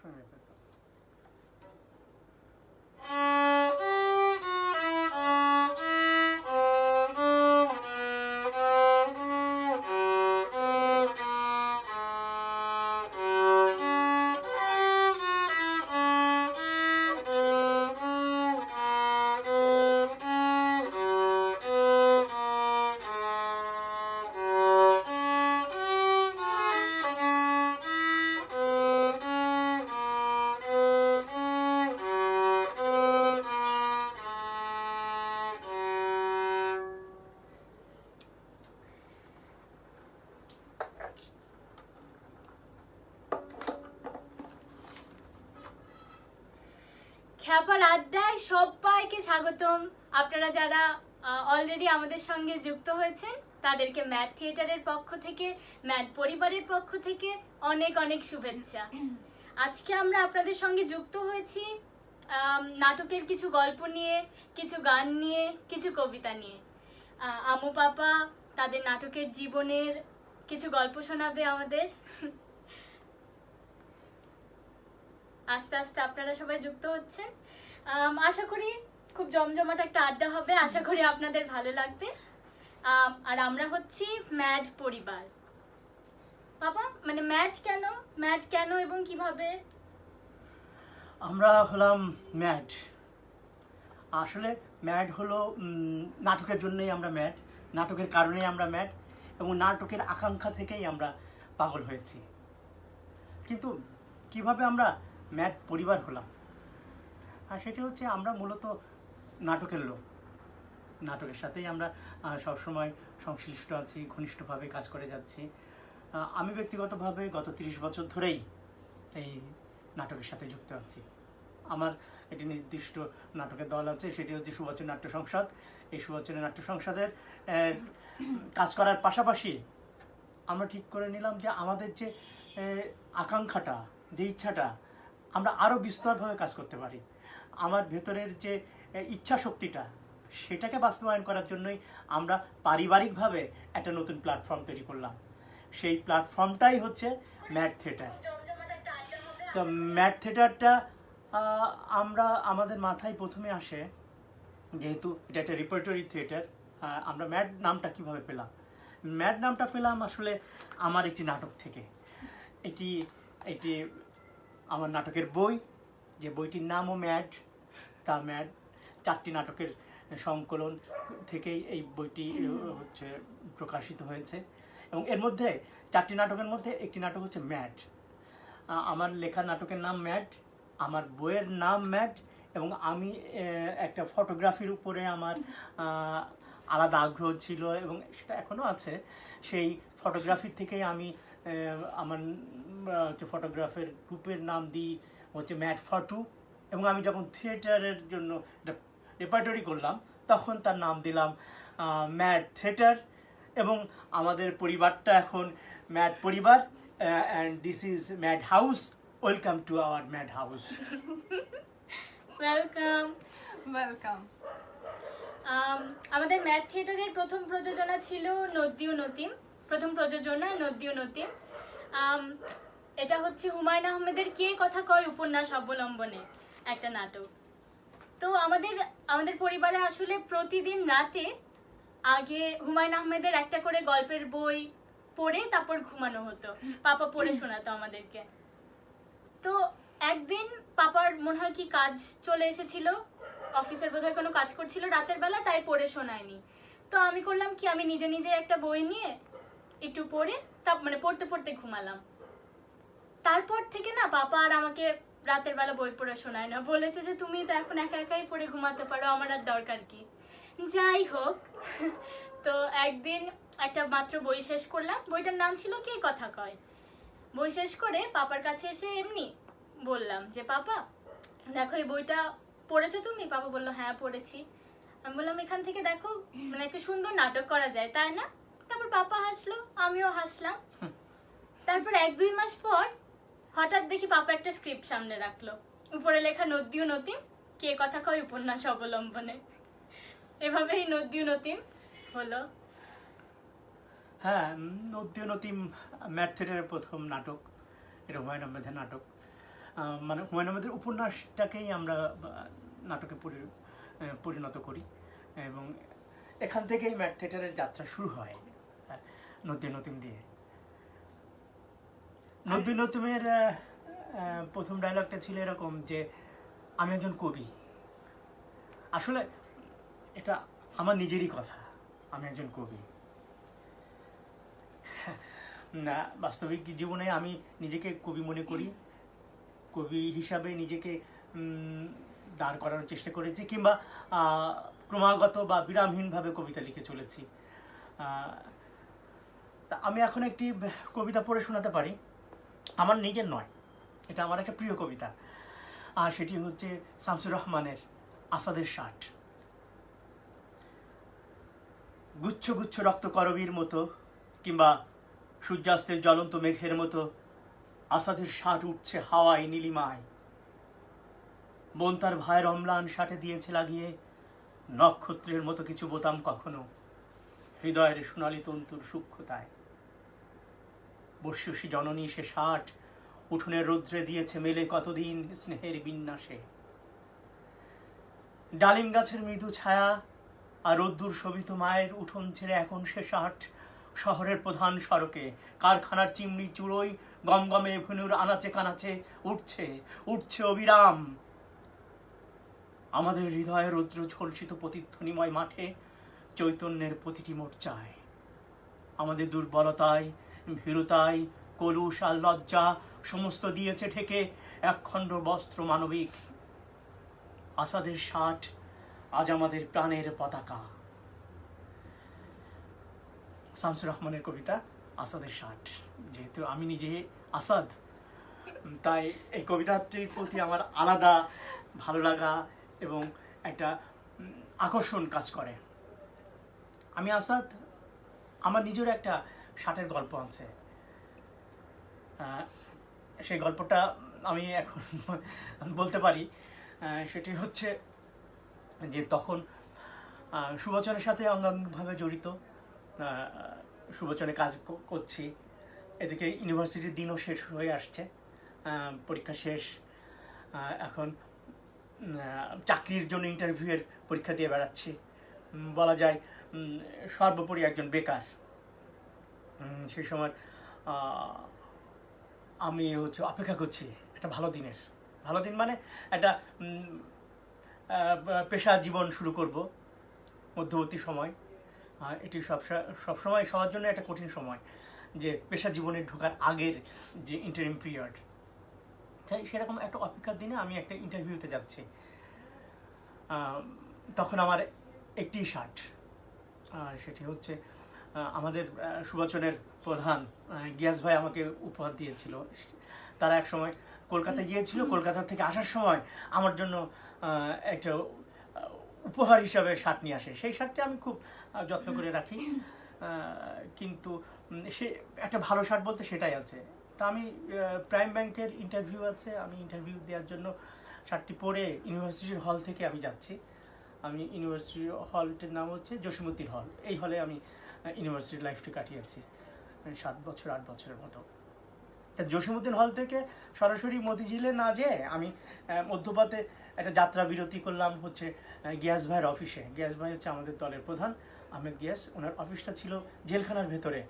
সবসময় পেত। খ্যাপার আড্ডায় সবাইকে স্বাগতম। আপনারা যারা অলরেডি আমাদের সঙ্গে যুক্ত হয়েছেন তাদেরকে ম্যাড থিয়েটারের পক্ষ থেকে, ম্যাড পরিবারের পক্ষ থেকে অনেক অনেক শুভেচ্ছা। আজকে আমরা আপনাদের সঙ্গে যুক্ত হয়েছি নাটকের কিছু গল্প নিয়ে, কিছু গান নিয়ে, কিছু কবিতা নিয়ে। আমু পাপা তাদের নাটকের জীবনের কিছু গল্প শোনাবে আমাদের। আস্তে আস্তে আপনারা সবাই যুক্ত হচ্ছেন। আশা করি খুব জমজমাট একটা আড্ডা হবে, আশা করি আপনাদের ভালো লাগবে। আর আমরা হচ্ছি ম্যাড পরিবার। বাবা, মানে ম্যাড কেন এবং কিভাবে? আমরা হলাম ম্যাড। আসলে ম্যাড হলো নাটকের জন্যই আমরা ম্যাড, নাটকের কারণেই আমরা ম্যাড, এবং নাটকের আকাঙ্ক্ষা থেকেই আমরা পাগল হয়েছি। কিন্তু কিভাবে আমরা ম্যাড পরিবার হলাম, আর সেটা হচ্ছে আমরা মূলত নাটকের লোক। নাটকের সাথেই আমরা সবসময় সংশ্লিষ্ট আছি, ঘনিষ্ঠভাবে কাজ করে যাচ্ছি। আমি ব্যক্তিগতভাবে গত 30 বছর ধরেই এই নাটকের সাথে যুক্ত আছি। আমার একটি নির্দিষ্ট নাটকের দল আছে, সেটি হচ্ছে সুবচন নাট্য সংসদ। এই সুবচন নাট্য সংসদের কাজ করার পাশাপাশি আমরা ঠিক করে নিলাম যে আমাদের যে আকাঙ্ক্ষাটা, যে ইচ্ছাটা, আমরা আরও বিস্তরভাবে কাজ করতে পারি। আমার ভেতরের যে ইচ্ছা শক্তিটা, সেটাকে বাস্তবায়ন করার জন্যই আমরা পারিবারিকভাবে একটা নতুন প্ল্যাটফর্ম তৈরি করলাম। সেই প্ল্যাটফর্মটাই হচ্ছে ম্যাড থিয়েটার। তো ম্যাড থিয়েটারটা আমরা আমাদের মাথায় প্রথমে আসে, যেহেতু এটা একটা রিপার্টরি থিয়েটার। আমরা ম্যাড নামটা কিভাবে পেলাম? ম্যাড নামটা পেলাম আসলে আমার একটি নাটক থেকে। এটি এটি আমার নাটকের বই, যে বইটির নামও ম্যাড। তা ম্যাড 4টি নাটকের সংকলন থেকেই এই বইটি হচ্ছে প্রকাশিত হয়েছে, এবং এর মধ্যে 4টি নাটকের মধ্যে একটি নাটক হচ্ছে ম্যাড। আমার লেখা নাটকের নাম ম্যাড, আমার বইয়ের নাম ম্যাড, এবং আমি একটা ফটোগ্রাফির উপরে আমার আলাদা আগ্রহ ছিল এবং সেটা এখনও আছে। সেই ফটোগ্রাফির থেকেই আমি আমার ফটোগ্রাফের গ্রুপের নাম দিই হচ্ছে ম্যাড ফটো, এবং আমি যখন থিয়েটারের জন্য রেপার্টরি করলাম তখন তার নাম দিলাম ম্যাড থিয়েটার। এবং আমাদের পরিবারটা এখন ম্যাড পরিবার, and this is mad house. Welcome to our mad house. Welcome. Welcome. আমাদের ম্যাড থিয়েটারের প্রথম প্রযোজনা ছিল নদ্যু নতিম। প্রথম প্রযোজনা নদ্যু নতিম। এটা হচ্ছে হুমায়ুন আহমেদের কে কথা কয় উপন্যাস অবলম্বনে একটা নাটক। তো আমাদের পরিবারে আসলে প্রতিদিন রাতে আগে হুমায়ুন আহমেদের একটা করে গল্পের বই পড়ে তারপর ঘুমানো হতো। পাপা পড়ে শোনাতো আমাদেরকে। তো একদিন পাপার মনে হয় কি কাজ চলে এসেছিল, অফিসের বোধহয় কোনো কাজ করছিল রাতের বেলা, তাই পড়ে শোনায়নি। তো আমি করলাম কি, আমি নিজে নিজে একটা বই নিয়ে একটু পড়ে মানে পড়তে পড়তে ঘুমালাম। তারপর থেকে না পাপা আর আমাকে রাতের বেলা বই পড়ে শোনায় না, বলেছে যে তুমি তো এখন একা একাই পড়ে ঘুমাতে পারো, আমার আর দরকার কি। যাই হোক, তো একদিন একটা মাত্র বই শেষ করলাম, বইটার নাম ছিল কে কথা কয়। বই শেষ করে পাপার কাছে এসে এমনি বললাম যে পাপা দেখো এই বইটা পড়েছো তুমি? পাপা বললো হ্যাঁ পড়েছি। আমি বললাম এখান থেকে দেখো মানে একটা সুন্দর নাটক করা যায়, তাই না? তারপর পাপা হাসলো, আমিও হাসলাম। তারপর 1-2 মাস পর হঠাৎ দেখি পাপা একটা স্ক্রিপ্ট সামনে রাখলো, উপরে লেখা নদ্যু নতিম কে কথা কয় উপন্যাস অবলম্বনে। এভাবেই নদ্যু নতিম হলো। হ্যাঁ, নদ্যু নতিম ম্যাড থিয়েটারের প্রথম নাটক, এটা হুমায়ুন আহমেদের নাটক। মানে হুমায়ুন আহমেদের উপন্যাসটাকেই আমরা নাটকে পরিণত করি, এবং এখান থেকেই ম্যাট থিয়েটারের যাত্রা শুরু হয় নদী নতিম দিয়ে। নদী নতিমের প্রথম ডায়লগটা ছিল এরকম যে আমি একজন কবি। আসলে এটা আমার নিজেরই কথা, আমি একজন কবি। না, বাস্তবিক জীবনে আমি নিজেকে কবি মনে করি, কবি হিসাবে নিজেকে দাঁড় করানোর চেষ্টা করেছি, কিংবা ক্রমাগত বা বিরামহীনভাবে কবিতা লিখে চলেছি। তা আমি এখন একটি কবিতা পড়ে শোনাতে পারি, আমার নিজের নয়, এটা আমার একটা প্রিয় কবিতা, আর সেটি হচ্ছে শামসুর রহমানের আসাদের ষাট। গুচ্ছ গুচ্ছ রক্ত করবীর মতো, কিংবা সূর্যাস্তের জ্বলন্ত মেঘের মতো আসাদের ষাট উঠছে হাওয়ায় নীলিমায়। বোন তার ভাইয়ের অম্লান ষাটে দিয়েছে লাগিয়ে নক্ষত্রের মতো কিছু বোতাম, কখনো হৃদয়ের সোনালী তন্তুর সূক্ষ্মতায়। বর্ষী জননী সে ষাট উঠোনের রৌদ্রে দিয়েছে মেলে কতদিন স্নেহের বিন্যাসে। ডালিম গাছের মৃদু ছায়া আর রোদ্দুর শোভিত মায়ের উঠোন ছেড়ে এখন সে ষাট শহরের প্রধান সড়কে, কারখানার চিমনি চুড়োই গমগমে ভুনুর আনাচে কানাচে উঠছে উঠছে অবিরাম। আমাদের হৃদয়ের রৌদ্র ঝলসিত প্রতিধ্বনিময় মাঠে চৈতন্যের প্রতিটি মোর্চায় আমাদের দুর্বলতায়, ভীরুতায়, কলুষ আর লজ্জা সমস্ত দিয়েছে ঢেকে একখণ্ড বস্ত্র মানবিক। আসাদের ষাট আজ আমাদের প্রাণের পতাকা। শামসুর রহমানের কবিতা আসাদের ষাট। যেহেতু আমি নিজে আসাদ, তাই এই কবিতাটির প্রতি আমার আলাদা ভালো লাগা এবং একটা আকর্ষণ কাজ করে। আমি আসাদ, আমার নিজের একটা ষাটের গল্প আছে, সেই গল্পটা আমি এখন বলতে পারি। সেটি হচ্ছে যে তখন সুবচনের সাথে অঙ্গাঙ্গিভাবে জড়িত, সুবচনে কাজ করছি, এদিকে ইউনিভার্সিটির দিনও শেষ হয়ে আসছে, পরীক্ষা শেষ, এখন চাকরির জন্য ইন্টারভিউয়ের পরীক্ষা দিয়ে বেড়াচ্ছি, বলা যায় সর্বোপরি একজন বেকার। সেই সময় আমি অপেক্ষা করছি একটা ভালো দিনের, ভালো দিন মানে একটা পেশা জীবন শুরু করব, মধ্যবর্তী সময়। এটি সবসময় সবার জন্য একটা কঠিন সময়, যে পেশা জীবনে ঢোকার আগের যে ইন্টারিম পিরিয়ড, তাই সেরকম একটা অপেক্ষার দিনে আমি একটা ইন্টারভিউতে যাচ্ছি। তখন আমার একটি ষাট, সেটি হচ্ছে আমাদের সুবচনের প্রধান গিয়াস ভাই আমাকে উপহার দিয়েছিল। তারা এক সময় কলকাতায় গিয়েছিল, কলকাতা থেকে আসার সময় আমার জন্য একটা উপহার হিসাবে শার্ট নিয়ে আসে। সেই শার্টটি আমি খুব যত্ন করে রাখি, কিন্তু সে একটা ভালো শার্ট বলতে সেটাই আছে। তা আমি প্রাইম ব্যাংকের ইন্টারভিউ আছে, আমি ইন্টারভিউ দেওয়ার জন্য শার্টটি পরে ইউনিভার্সিটির হল থেকে আমি যাচ্ছি। আমি ইউনিভার্সিটির হলটির নাম হচ্ছে জসিমউদ্দিন হল। এই হলে আমি ইউনিভার্সিটির লাইফটি কাটিয়েছি 7 বছর 8 বছরের মতো। তা জসিমউদ্দিন হল থেকে সরাসরি মতিঝিলে না যেয়ে আমি মধ্যপথে একটা যাত্রা বিরতি করলাম হচ্ছে গিয়াস ভাইয়ের অফিসে। গিয়াস ভাই হচ্ছে আমাদের দলের প্রধান, আহমেদ গিয়াস। ওনার অফিসটা ছিল জেলখানার ভেতরে।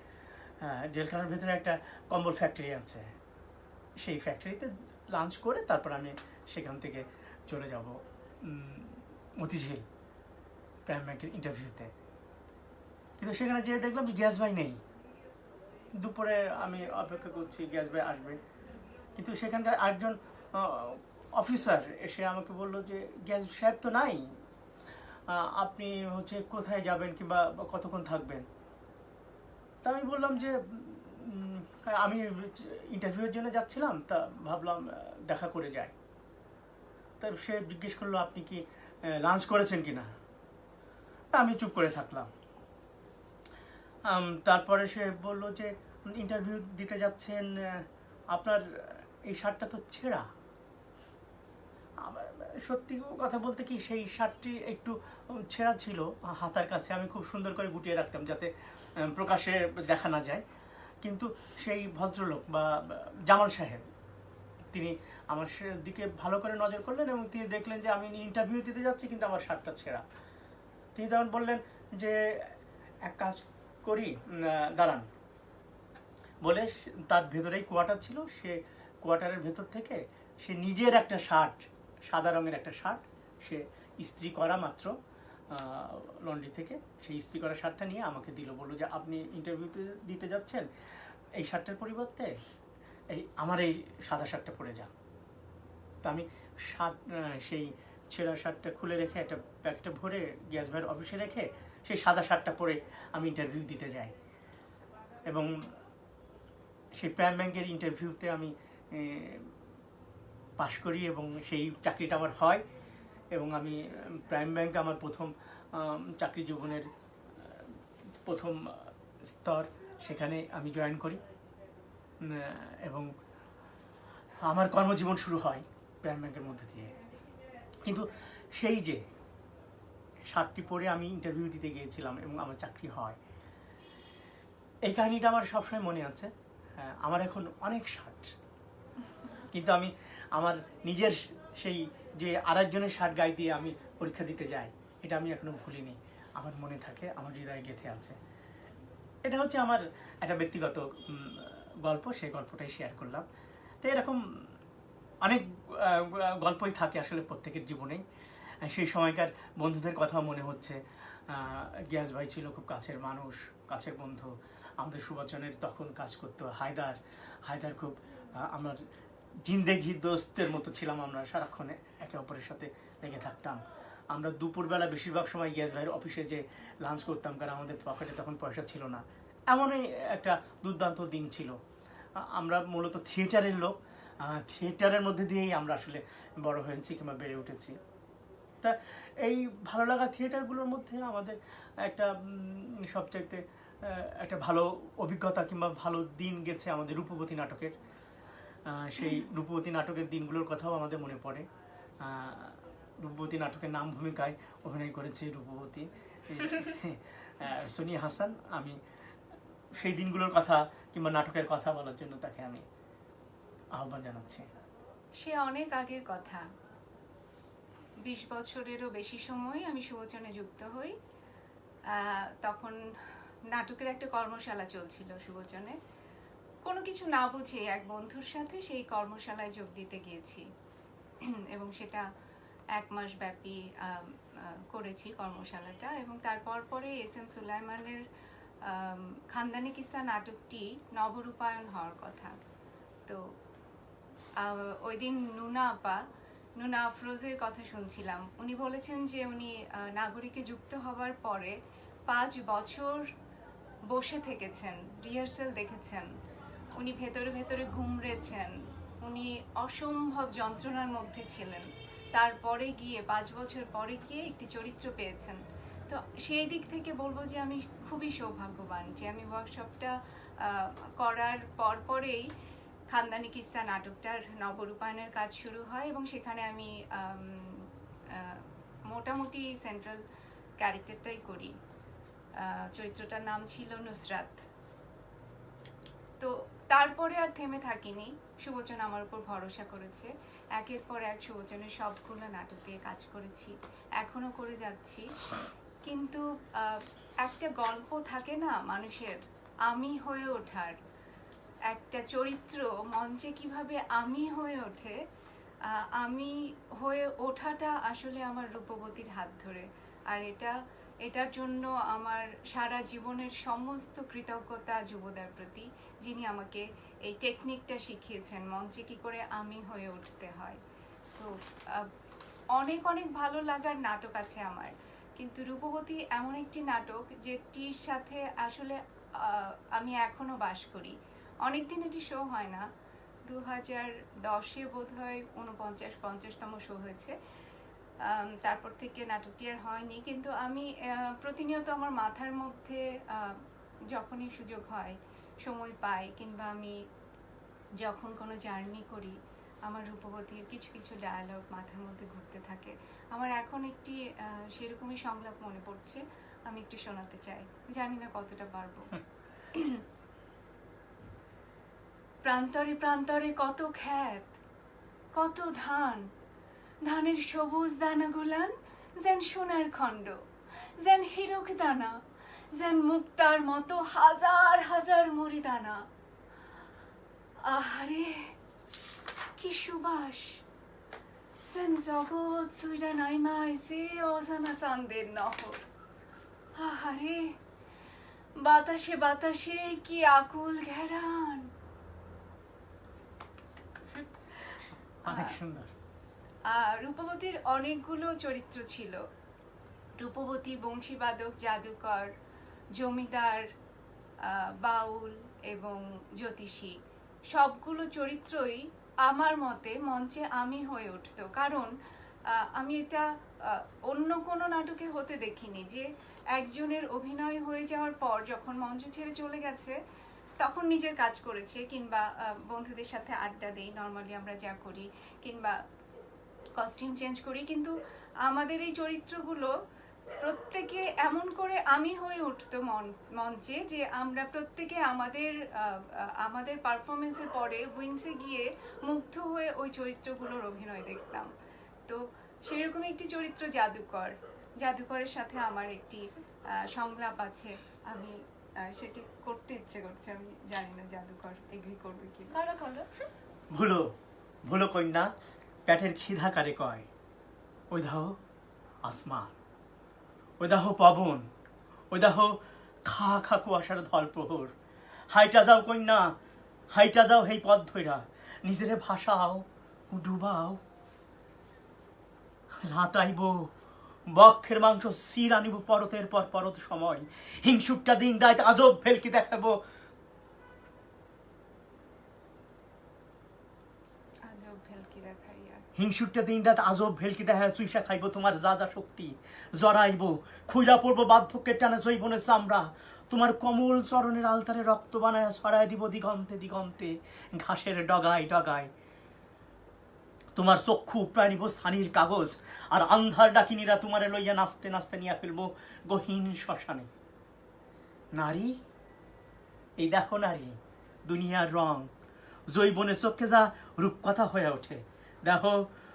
জেলখানার ভেতরে একটা কম্বল ফ্যাক্টরি আছে, সেই ফ্যাক্টরিতে লাঞ্চ করে তারপর আমি সেখান থেকে চলে যাব মতিঝিল প্রাইম ব্যাংকের ইন্টারভিউতে। কিন্তু সেখানে যেয়ে দেখলাম যে গ্যাস ভাই নেই। দুপুরে আমি অপেক্ষা করছি গ্যাস ভাই আসবে, কিন্তু সেখানকার একজন অফিসার এসে আমাকে বললো যে গ্যাস সাহেব তো নাই, আপনি হচ্ছে কোথায় যাবেন কিংবা কতক্ষণ থাকবেন। তা আমি বললাম যে আমি ইন্টারভিউয়ের জন্য যাচ্ছিলাম, তা ভাবলাম দেখা করে যাই। তা সে জিজ্ঞেস করলো আপনি কি লাঞ্চ করেছেন কিনা। আমি চুপ করে থাকলাম। তারপরে সে বললো যে ইন্টারভিউ দিতে যাচ্ছেন, আপনার এই শার্টটা তো ছেঁড়া। সত্যি কথা বলতে কি সেই শার্টটি একটু ছেঁড়া ছিল হাতার কাছে, আমি খুব সুন্দর করে গুটিয়ে রাখতাম যাতে প্রকাশে দেখা না যায়। কিন্তু সেই ভদ্রলোক বা জামাল সাহেব তিনি আমার দিকে ভালো করে নজর করলেন এবং তিনি দেখলেন যে আমি ইন্টারভিউ দিতে যাচ্ছি কিন্তু আমার শার্টটা ছেঁড়া। তিনি তখন বললেন যে এক কাজ করি, দাঁড়ান, বলে তার ভেতরেই কোয়ার্টার ছিল, সে কোয়ার্টারের ভেতর থেকে সে নিজের একটা শার্ট, সাদা রঙের একটা শার্ট, সে ইস্ত্রি করা মাত্র লন্ড্রি থেকে সেই ইস্ত্রি করা শার্টটা নিয়ে আমাকে দিল, বললো যে আপনি ইন্টারভিউতে দিতে যাচ্ছেন, এই শার্টটার পরিবর্তে আমার এই সাদা শার্টটা পরে যান। তা আমি সেই ছেঁড়া শার্টটা খুলে রেখে একটা প্যাকেটে ভরে গ্যাস ভাইয়ের অফিসে রেখে সেই সাদা শার্টটা পরে আমি ইন্টারভিউ দিতে যাই এবং সেই প্রাইম ব্যাংকের ইন্টারভিউতে আমি পাশ করি এবং সেই চাকরিটা আমার হয় এবং আমি প্রাইম ব্যাংকে আমার প্রথম চাকরি জীবনের প্রথম স্তর, সেখানে আমি জয়েন করি এবং আমার কর্মজীবন শুরু হয় প্রাইম ব্যাংকের মধ্যে দিয়ে। কিন্তু সেই যে শার্টটি পরে আমি ইন্টারভিউ দিতে গিয়েছিলাম এবং আমার চাকরি হয়, এই কাহিনীটা আমার সবসময় মনে আছে। আমার এখন অনেক শার্ট, কিন্তু আমি আমার নিজের সেই যে আরেকজনের শার্ট গায়ে দিয়ে আমি পরীক্ষা দিতে যাই, এটা আমি এখনো ভুলিনি, আমার মনে থাকে, আমার হৃদয়ে গেঁথে আছে। এটা হচ্ছে আমার একটা ব্যক্তিগত গল্প, সেই গল্পটাই শেয়ার করলাম। তো এরকম অনেক গল্পই থাকে আসলে প্রত্যেকের জীবনেই। সেই সময়কার বন্ধুদের কথাও মনে হচ্ছে। গিয়াস ভাই ছিল খুব কাছের মানুষ, কাছের বন্ধু। আমাদের সুবচনের তখন কাজ করতো হায়দার খুব আমার জিন্দেগি দোস্তের মতো ছিলাম, আমরা সারাক্ষণ একে অপরের সাথে লেগে থাকতাম। আমরা দুপুরবেলা বেশিরভাগ সময় গিয়াস ভাইয়ের অফিসে যে লাঞ্চ করতাম, কারণ আমাদের পকেটে তখন পয়সা ছিল না। এমনই একটা দুর্দান্ত দিন ছিল। আমরা মূলত থিয়েটারের লোক, থিয়েটারের মধ্যে দিয়েই আমরা আসলে বড় হয়েছি কিংবা বেড়ে উঠেছি। তা এই ভালো লাগা থিয়েটারগুলোর মধ্যে আমাদের একটা সবচাইতে একটা ভালো অভিজ্ঞতা কিংবা ভালো দিন গেছে আমাদের রূপবতী নাটকের। সেই রূপবতী নাটকের দিনগুলোর কথাও আমাদের মনে পড়ে। রূপবতী নাটকের নাম ভূমিকায় অভিনয় করেছে রূপবতী সোনিয়া হাসান। আমি সেই দিনগুলোর কথা কিংবা নাটকের কথা বলার জন্য তাকে আমি আহ্বান জানাচ্ছি। সে অনেক আগের কথা, 20 বছরেরও বেশি সময় আমি সুবচনে যুক্ত হই। তখন নাটকের একটা কর্মশালা চলছিল সুবচনে। কোনো কিছু না বুঝে এক বন্ধুর সাথে সেই কর্মশালায় যোগ দিতে গিয়েছি এবং সেটা 1 মাস ব্যাপী করেছি কর্মশালাটা। এবং তারপর পরে এস.এম. সুলাইমানের খানদানি কিসসা নাটকটি নবরূপায়ণ হওয়ার কথা। তো ওই দিন নুনা আফরোজের কথা শুনছিলাম। উনি বলেছেন যে উনি নাগরিকে যুক্ত হবার পরে 5 বছর বসে থেকেছেন, রিহার্সেল দেখেছেন, উনি ভেতরে ভেতরে ঘুমড়েছেন, উনি অসম্ভব যন্ত্রণার মধ্যে ছিলেন। তারপরে গিয়ে 5 বছর পরে গিয়ে একটি চরিত্র পেয়েছেন। তো সেই দিক থেকে বলবো যে আমি খুবই সৌভাগ্যবান যে আমি ওয়ার্কশপটা করার পরেই খানদানি কিসসা নাটকটার নবরূপায়ণের কাজ শুরু হয় এবং সেখানে আমি মোটামুটি সেন্ট্রাল ক্যারেক্টারটাই করি। চরিত্রটার নাম ছিল নুসরাত। তো তারপরে আর থেমে থাকিনি, সুবচন আমার উপর ভরসা করেছে। একের পর এক সুবচনের সবগুলো নাটকে কাজ করেছি, এখনো করে যাচ্ছি। কিন্তু একটা গল্প থাকে না মানুষের, আমি হয়ে ওঠার, একটা চরিত্র মঞ্চে কিভাবে আমি হয়ে ওঠে, আমি হয়ে ওঠাটা আসলে আমার রূপবতীর হাত ধরে। আর এটার জন্য আমার সারা জীবনের সমস্ত কৃতজ্ঞতা যুবদার প্রতি, যিনি আমাকে এই টেকনিকটা শিখিয়েছেন মঞ্চে কি করে আমি হয়ে উঠতে হয়। তো অনেক অনেক ভালো লাগার নাটক আছে আমার, কিন্তু রূপবতী এমন একটি নাটক যেটির সাথে আসলে আমি এখনো বাস করি। অনেকদিন এটি শো হয় না, 2010-এ বোধ হয় 49-50তম শো হয়েছে। তারপর থেকে নাটকটি আর হয়নি। কিন্তু আমি প্রতিনিয়ত আমার মাথার মধ্যে যখনই সুযোগ হয়, সময় পাই, কিংবা আমি যখন কোনো জার্নি করি, আমার রূপবতীর কিছু কিছু ডায়ালগ মাথার মধ্যে ঘুরতে থাকে। আমার এখন একটি সেরকমই সংলাপ মনে পড়ছে, আমি একটু শোনাতে চাই, জানি না কতটা পারবো। প্রান্তরে প্রান্তরে কত খ্যাত, কত ধান, ধানের সবুজ দানাগুলান যেন সোনার খণ্ড, যেন হীরক দানা, যেন মুক্তার মতো হাজার হাজার মরি দানা। আহারে কি সুবাস, যেন জগৎ সুইরা নাইমা আইছে অজানা চাঁদের নহর। আহারে বাতাসে বাতাসে কি আকুল ঘেরান। অনেক সুন্দর। রূপবতীর অনেকগুলো চরিত্র ছিল। রূপবতী বংশীবাদক, জাদুকর, জমিদার, বাউল এবং জ্যোতিষী, সবগুলো চরিত্রই আমার মতে মঞ্চে আমি হয়ে উঠতো। কারণ আমি এটা অন্য কোনো নাটকে হতে দেখিনি যে একজনের অভিনয় হয়ে যাওয়ার পর যখন মঞ্চ ছেড়ে চলে গেছে তখন নিজের কাজ করেছে, কিংবা বন্ধুদের সাথে আড্ডা দেই, নর্মালি আমরা যা করি, কিংবা কস্টিউম চেঞ্জ করি, কিন্তু আমাদের এই চরিত্রগুলো প্রত্যেকে এমন করে আমি হয়ে উঠতো মঞ্চে যে আমরা প্রত্যেকে আমাদের পারফরমেন্সের পরে উইংসে গিয়ে মুগ্ধ হয়ে ওই চরিত্রগুলোর অভিনয় দেখতাম। তো সেরকম একটি চরিত্র জাদুকর। জাদুকরের সাথে আমার একটি সংলাপ আছে, আমি সেটি করতে ইচ্ছে করছে। আমি জানি না জাদুকর এগ্রি করবে কি। ভুলো ভুলো কন্যা, পেটের খিদা কারে কয়, ওই দাও আসমান, ওই দাহ পবন, ওই দাহ খা খা কুয়াশার ধল প্রহর। হাইটা যাও কন্যা, হাইটা যাও হেই পথ ধইরা, নিজেরে ভাসাও ডুবাও। রাত আইব, বক্ষের মাংস সির আনিব পরতের পর পরত সময়, হিংসুকটা দিন রাত আজব ভেলকি দেখাবো। হিংসুকটা দিন রাত আজব ভেলকি দেখা চুইসা খাইব তোমার যা যা শক্তি, জড়াইব খুইলা পড়বো বার্ধক্যের টানে জৈবনের চামড়া, তোমার কমল চরণের আলতারে রক্ত বানায় ছড়ায় দিব দিগন্তে দিগন্তে, ঘাসের ডগায় ডগায়। তোমার চক্ষু উপড়ায় নিব ছানির কাগজ, আর আন্ধার ডাকিনীরা তোমারে লইয়া নাচতে নাচতে নিয়ে ফেলবো গহীন শ্মশানে। নারী, এই দেখো নারী, দুনিয়ার রং, জৈবনের চোখে যা রূপকথা হয়ে ওঠে। দেখো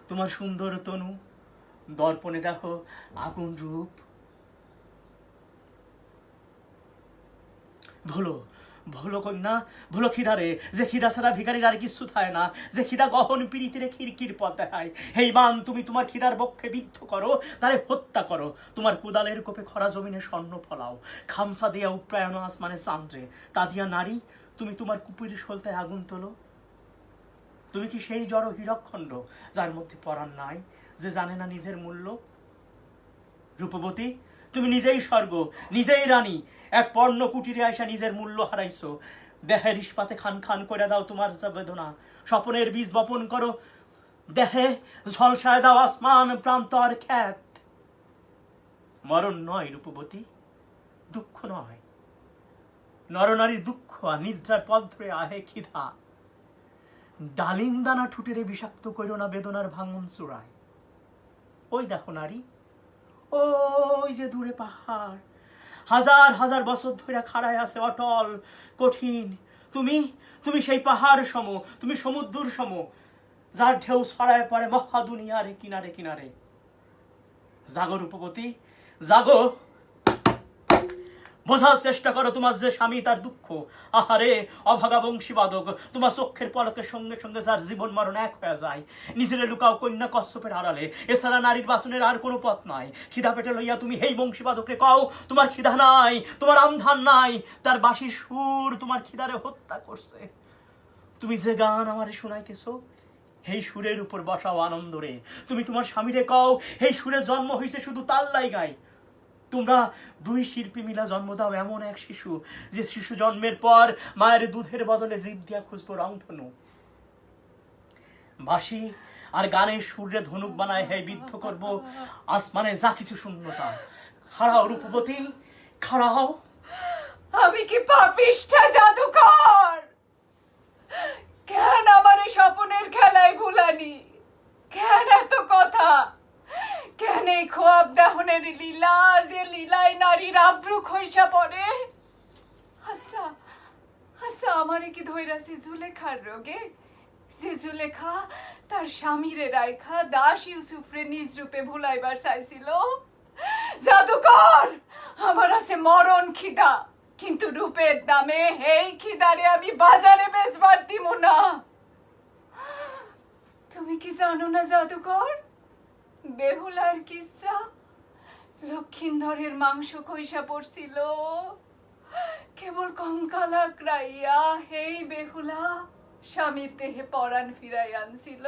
তোমার সুন্দর তনু, দর্পণে দেখো আগুন রূপ। ভোলো ভোলো কন্যা, ভোলো খিদারে, যে খিদা ছাড়া ভিখারির আর কিছু থাকে না, যে খিদা গহন পিড়িতে খিরকির পথ দেখায়। হেই বান, তুমি তোমার খিদার বক্ষে বিদ্ধ করো, তারে হত্যা করো। তোমার কুদালের কোপে খরা জমিনে স্বর্ণ ফলাও, খামসা দিয়া উপ্রায়ণ আসমানে চান্দ্রে। তা দিয়া নারী, তুমি তোমার কুপির সলতায় আগুন তোলো। তুমি কি সেই জড় হীরকখণ্ড যার মধ্যে পরাণ নাই, যে জানে না নিজের মূল্য? রূপবতী, তুমি নিজেই স্বর্গ, নিজেই রানী, এক পর্ণ কুটিরে আইসা নিজের মূল্য হারাইছো। দেহের ইস্পাতে খান খান করে দাও তোমার যা বেদনা, স্বপনের বীজ বপন করো দেহে, ঝলসায় দাও আসমান প্রান্ত আর খ্যাত। মরণ নয় রূপবতী, দুঃখ নয়, নরনারীর দুঃখ আর নিদ্রার পথ ধরে আহে খিদা। ডালিম দানা ঠুটেরে বিষাক্ত কইরো না বেদনার ভাঙন চূড়ায়। ওই দেখো নারী, ওই যে দূরে পাহাড়, হাজার হাজার বছর ধরে খাড়ায় আছে অটল কঠিন। তুমি তুমি সেই পাহাড় সম, তুমি সমুদ্র সম, যার ঢেউ ছড়ায় পড়ে মহা দুনিয়ার কিনারে কিনারে। জাগো রূপবতী, জাগো, বোঝার চেষ্টা করো তোমার যে স্বামী তার দুঃখ। আহারে অভাগা বংশীবাদক, তোমার চোখের পলকের সঙ্গে সঙ্গে যার জীবন মরণ এক হয়ে যায়। নিজেরে লুকাও কন্যা কশ্যপের আড়ালে, এছাড়া নারীর বাসনের আর কোনো পথ নাই। খিদা পেটে লইয়া তুমি হেই বংশীবাদকরে কও তোমার খিদা নাই, তোমার আমধান নাই, তার বাঁশির সুর তোমার খিদারে হত্যা করছে। তুমি যে গান আমারে শোনাইতেছো, হেই সুরের উপর বসাও আনন্দ রে। তুমি তোমার স্বামীরে কও হেই সুরের জন্ম হয়েছে শুধু তাল্লাই গায়। তোমরা দুই শিল্পী মিলা জন্ম দাও এমন এক শিশু, যে শিশু জন্মের পর মায়ের দুধের বদলে জিভ দিয়া খুঁজবো রংধনু। বাঁশি আর গানের সুরে ধনুক বানায় হে বিদ্ধ করব আসমানে যা কিছু শূন্যতা। খাড়াও রূপবতী, খাড়াও। আমি কি পাপিষ্ঠা জাদুকর? কেন আমার এই স্বপ্নের খেলায় ভুলানি? কেন এত কথা? কেন এই খোয়াব দাহনের লীলা, যে লীলায় নারীর আব্রু খইসা পড়ে? আচ্ছা আচ্ছা, আমারে কি ধৈরাছি জুলেখার রোগে? যে জুলেখা তার স্বামীরে রাইখা দাস ইউসুফরে নিজ রূপে ভুলাইবার চাইছিল। জাদুকর, আমার আছে মরণ খিদা, কিন্তু রূপের দামে এই খিদারে আমি বাজারে বেচবার দিব না। তুমি কি জানো না জাদুকর, বেহুলার কিসা? লক্ষিন্দরের মাংস খইসা পড়ছিল, কেবল কঙ্কাল আঁকড়াইয়া হেই বেহুলা স্বামীর দেহে পরাণ ফিরাই আনছিল।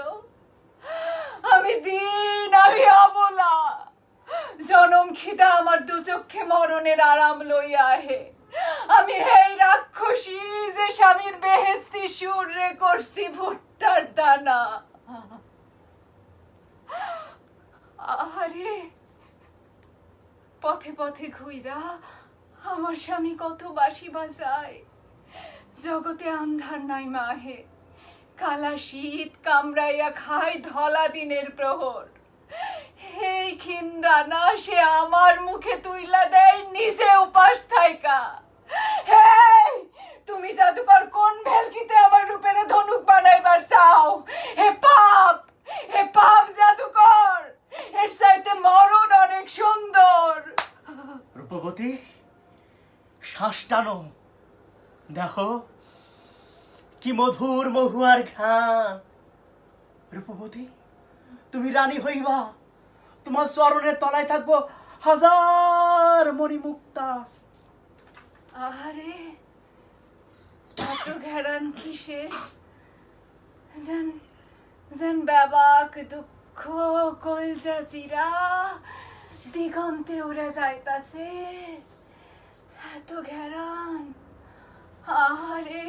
আমি অবলা, জনম খিদা আমার দুচক্ষে মরণের আরাম লইয়া আহে। আমি হেই রাক্ষসী যে স্বামীর বেহেস্তি সুর রে করছি ভুট্টার দানা। আরে পথে পথে ঘুইরা আমার স্বামী কত বাঁশি বাজায়। জগতে আন্ধার নাই মাহে, কালা শীত কামড়াইয়া খায় ধলা দিনের প্রহর। এই খিন্দানা সে আমার মুখে তুইলা দেয় নিজে উপাস থাইকা। হেই, তুমি জাদুকর কোন ভেলকিতে আমার রূপের ধনুক বানাইবার চাও? হে পাপ জাদুকর, এর চাইতে মরণ অনেক সুন্দর। রূপবতী, শ্বাস টানো, দেখো কি মধুর মহুয়ার ঘ্রাণ। রূপবতী, তুমি রানী হইবা, তোমার চরণের তলায় থাকবো হাজার মণিমুক্তা। আরে এত ঘেরান কিসের? যেন বাবাক দুঃখ কলজা চিরা দিগন্তে উড়ে যাইতাছে। এত ঘেরান, আরে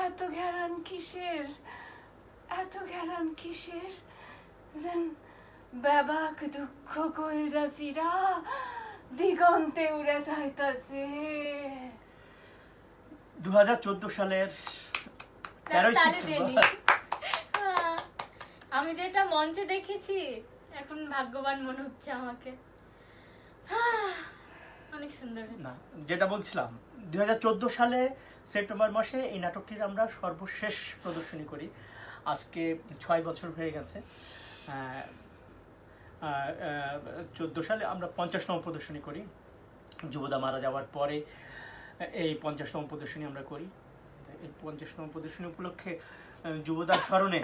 এত ঘেরান কিসের? এত ঘেরান কিসের? যেন বাবাক দুঃখ কলজা চিরা দিগন্তে উড়ে যাইতাছে। 2014 সালের 13 তালে সেপ্টেম্বর। দেনি। আমি যেটা মঞ্চে দেখেছি এখন ভাগ্যবান মনে হচ্ছে আমাকে। অনেক সুন্দর হয়েছে। না, যেটা বলছিলাম 2014 সালে সেপ্টেম্বর মাসে এই নাটকটির আমরা সর্বশেষ প্রদর্শনী করি। আজকে 6 বছর হয়ে গেছে। 14 সালে আমরা 50তম প্রদর্শনী করি। যুবদা মারা যাওয়ার পরে এই 50তম প্রদর্শনী আমরা করি। এই 50তম প্রদর্শনী উপলক্ষে যুবদার স্মরণে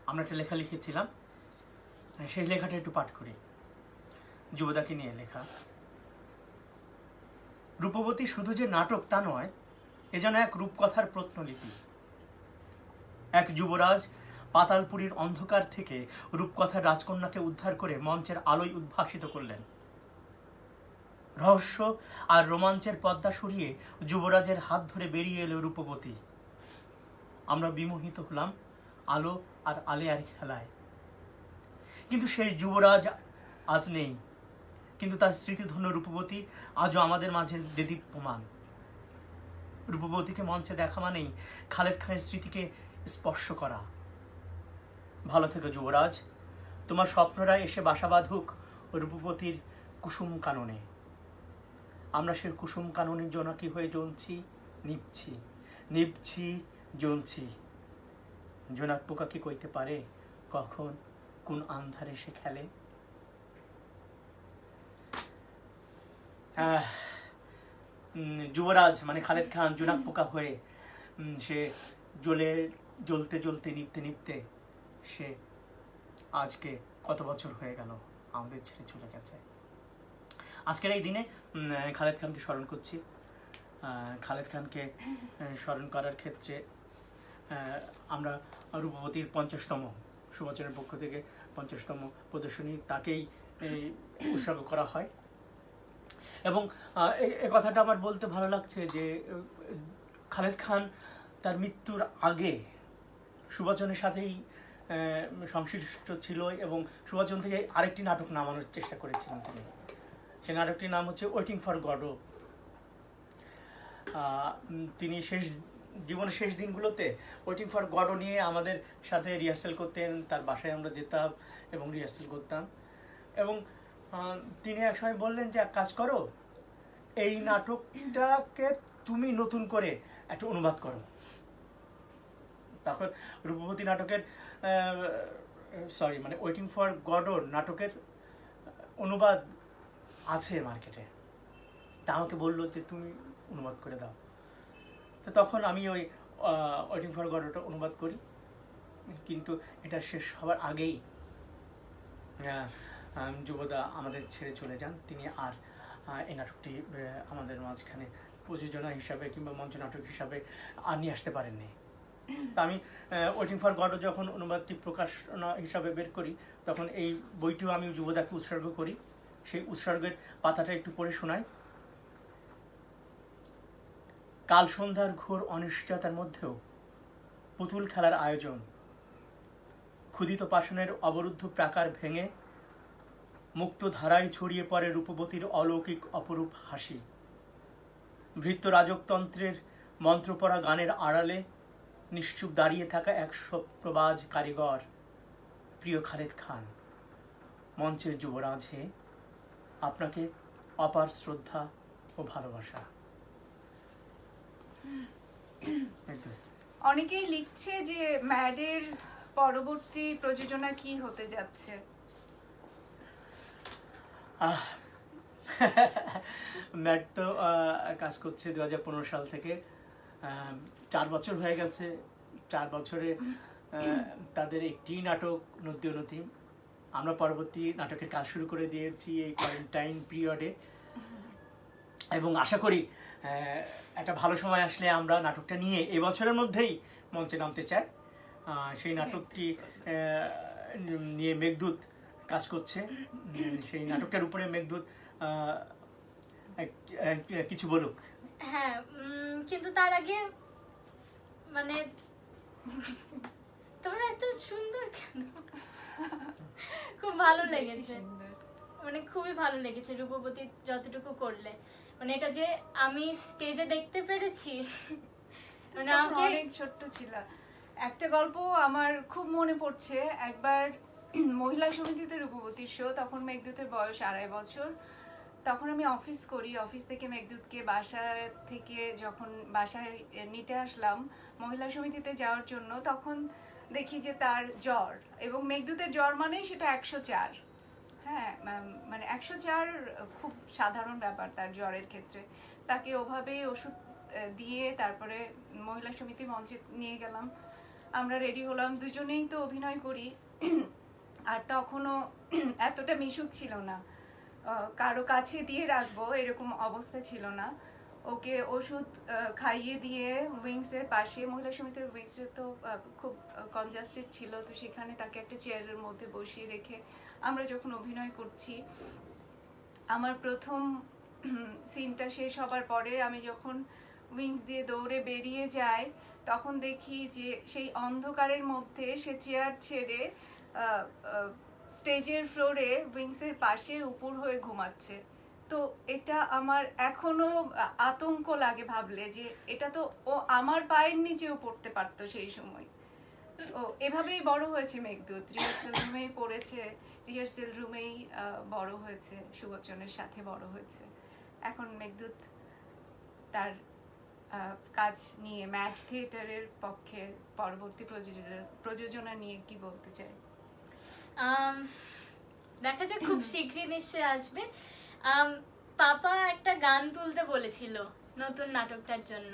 আমরা একটা লেখা লিখেছিলাম, সেই লেখাটা একটু পাঠ করি। যুবদাকে নিয়ে লেখা। রূপবতী শুধু যে নাটক তা নয়, এ যেন এক রূপকথার প্রত্নলিপি। এক যুবরাজ পাতালপুরীর অন্ধকার থেকে রূপকথার রাজকন্যাকে উদ্ধার করে মঞ্চের আলোয় উদ্ভাসিত করলেন। রহস্য আর রোমাঞ্চের পর্দা সরিয়ে যুবরাজের হাত ধরে বেরিয়ে এলো রূপবতী। আমরা বিমোহিত হলাম আলো আর আলেয়ার খেলায়। কিন্তু সেই যুবরাজ আজ নেই, কিন্তু তার স্মৃতিধন্য রূপবতী আজও আমাদের মাঝে দেদীপ্যমান। রূপবতীকে মঞ্চে দেখা মানেই খালেদ খানের স্মৃতিকে স্পর্শ করা। ভালো থেকো যুবরাজ, তোমার স্বপ্নরা এসে বাসা বাঁধুক রূপবতীর কুসুম কাননে। আমরা সে কুসুম কাননের জোনাকি হয়ে জ্বলছি, নিভছি, জ্বলছি। জোনাক পোকা কি কইতে পারে কখন কোন আন্ধারে সে খেলে? যুবরাজ মানে খালেদ খান জোনাক পোকা হয়ে সে জ্বলতে জ্বলতে নিভতে সে আজকে কত বছর হয়ে গেল আমাদের ছেড়ে চলে গেছে। আজকের এই দিনে খালেদ খানকে স্মরণ করছি। খালেদ খানকে স্মরণ করার ক্ষেত্রে আমরা রূপবতীর 50তম সুবচনের পক্ষ থেকে 50তম প্রদর্শনী তাকেই উৎসর্গ করা হয়। এবং এ কথাটা আমার বলতে ভালো লাগছে যে খালেদ খান তার মৃত্যুর আগে সুবচনের সাথেই সংশ্লিষ্ট ছিল এবং সুবচন থেকে আরেকটি নাটক নামানোর চেষ্টা করেছিলেন তিনি। সেই নাটকটির নাম হচ্ছে ওয়েটিং ফর গডো। তিনি জীবনের শেষ দিনগুলোতে ওয়েটিং ফর গডো নিয়ে আমাদের সাথে রিহার্সেল করতেন, তার বাসায় আমরা যেতাম এবং রিহার্সেল করতাম। এবং তিনি একসময় বললেন যে এক কাজ করো, এই নাটকটাকে তুমি নতুন করে একটা অনুবাদ করো। তখন রূপবতী নাটকের মানে ওয়েটিং ফর গডর নাটকের অনুবাদ আছে মার্কেটে। তা আমাকে বললো যে তুমি অনুবাদ করে দাও। তো তখন আমি ওই ওয়েটিং ফর গডরটা অনুবাদ করি, কিন্তু এটা শেষ হওয়ার আগেই যুবদা আমাদের ছেড়ে চলে যান। তিনি আর এই নাটকটি আমাদের মাঝখানে প্রযোজনা হিসাবে কিংবা মঞ্চ নাটক হিসাবে আর নিয়ে আসতে পারেননি। তা আমি ওয়েটিং ফর গড যখন অনুবাদটি প্রকাশনা হিসাবে বের করি, তখন এই বইটিও আমি যুবদাকে উৎসর্গ করি। সেই উৎসর্গের পাতাটা একটু পড়ে শোনাই। কাল সন্ধ্যার ঘোর অনিশ্চয়তার মধ্যেও পুতুল খেলার আয়োজন, ক্ষুদিত পাষাণের অবরুদ্ধ প্রাকার ভেঙে মুক্ত ধারায় ছড়িয়ে পড়ে রূপবতীর অলৌকিক অপরূপ হাসি। ভৃত্য রাজকতন্ত্রের মন্ত্রপরা গানের আড়ালে নিশ্চুপ দাঁড়িয়ে থাকা এক স্বপ্নবাজ কারিগর প্রিয় খালেদ খান। মঞ্চের যুবরাজ হে, আপনাকে অপার শ্রদ্ধা ও ভালোবাসা। অনেকেই লিখছে যে ম্যাডের পরবর্তী প্রযোজনা কি হতে যাচ্ছে? ম্যাড তো কাজ করছে 2015 সাল থেকে, 4 বছর হয়ে গেছে। 4 বছরে তাদের একটি নাটক নদী ও নদী। আমরা পরবর্তী নাটকের কাজ শুরু করে দিয়েছি এই কোয়ারেন্টাইন পিরিয়ডে, এবং আশা করি একটা ভালো সময় আসলে আমরা নাটকটা নিয়ে এবছরের মধ্যেই মঞ্চে নামতে চাই। সেই নাটকটি নিয়ে মেঘদূত কাজ করছে। সেই নাটকটার উপরে মেঘদূত কিছু বলুক। হ্যাঁ, কিন্তু তার আগে মানে তোমরা এত সুন্দর কেন? খুব ভালো লেগেছে, মানে খুবই ভালো লেগেছে রূপবতী যতটুকু করলে। মানে এটা যে আমি স্টেজে দেখতে পেরেছি, মানে আমাকে অনেক ছোট্ট ছিল। একটা গল্প আমার খুব মনে পড়ছে। একবার মহিলা সমিতিতে রূপবতীর শো, তখন মেঘদূতের বয়স 2.5 বছর। তখন আমি অফিস করি, অফিস থেকে মেঘদূতকে যখন বাসায় নিতে আসলাম মহিলা সমিতিতে যাওয়ার জন্য, তখন দেখি যে তার জ্বর, এবং মেঘদূতের জ্বর মানে সেটা 104। হ্যাঁ, মানে 104 খুব সাধারণ ব্যাপার তার জ্বরের ক্ষেত্রে। তাকে ওভাবেই ওষুধ দিয়ে তারপরে মহিলা সমিতি মঞ্চে নিয়ে গেলাম। আমরা রেডি হলাম, দুজনেই তো অভিনয় করি। আর তখনও এতটা মিশুক ছিল না, কারো কাছে দিয়ে রাখবো এরকম অবস্থা ছিল না। ওকে ওষুধ খাইয়ে দিয়ে উইংসের পাশে, মহিলা সমিতির উইংসে তো খুব কনজাস্টেড ছিল, তো সেখানে তাকে একটা চেয়ারের মধ্যে বসিয়ে রেখে আমরা যখন অভিনয় করছি, আমার প্রথম সিনটা শেষ হবার পরে আমি যখন উইংস দিয়ে দৌড়ে বেরিয়ে যাই, তখন দেখি যে সেই অন্ধকারের মধ্যে সে চেয়ার ছেড়ে স্টেজের ফ্লোরে উইংসের পাশে উপর হয়ে ঘুমাচ্ছে। তো এটা আমার এখনো আতঙ্ক লাগে ভাবলে, যে এটা তো ও আমার পায়ের নিচেও পড়তে পারতো সেই সময়। ও এভাবেই বড় হয়েছে মেঘদূত, রিহার্সেল রুমেই পড়েছে, রিহার্সেল রুমেই বড় হয়েছে, সুবচনের সাথে বড় হয়েছে। এখন মেঘদূত তার কাজ নিয়ে ম্যাড থিয়েটারের পক্ষে পরবর্তী প্রযোজনা নিয়ে কি বলতে চাই? দেখা যাক, খুব শীঘ্রই নিশ্চয়ই আসবে। পাপা একটা গান তুলতে বলেছিল নতুন নাটকটার জন্য,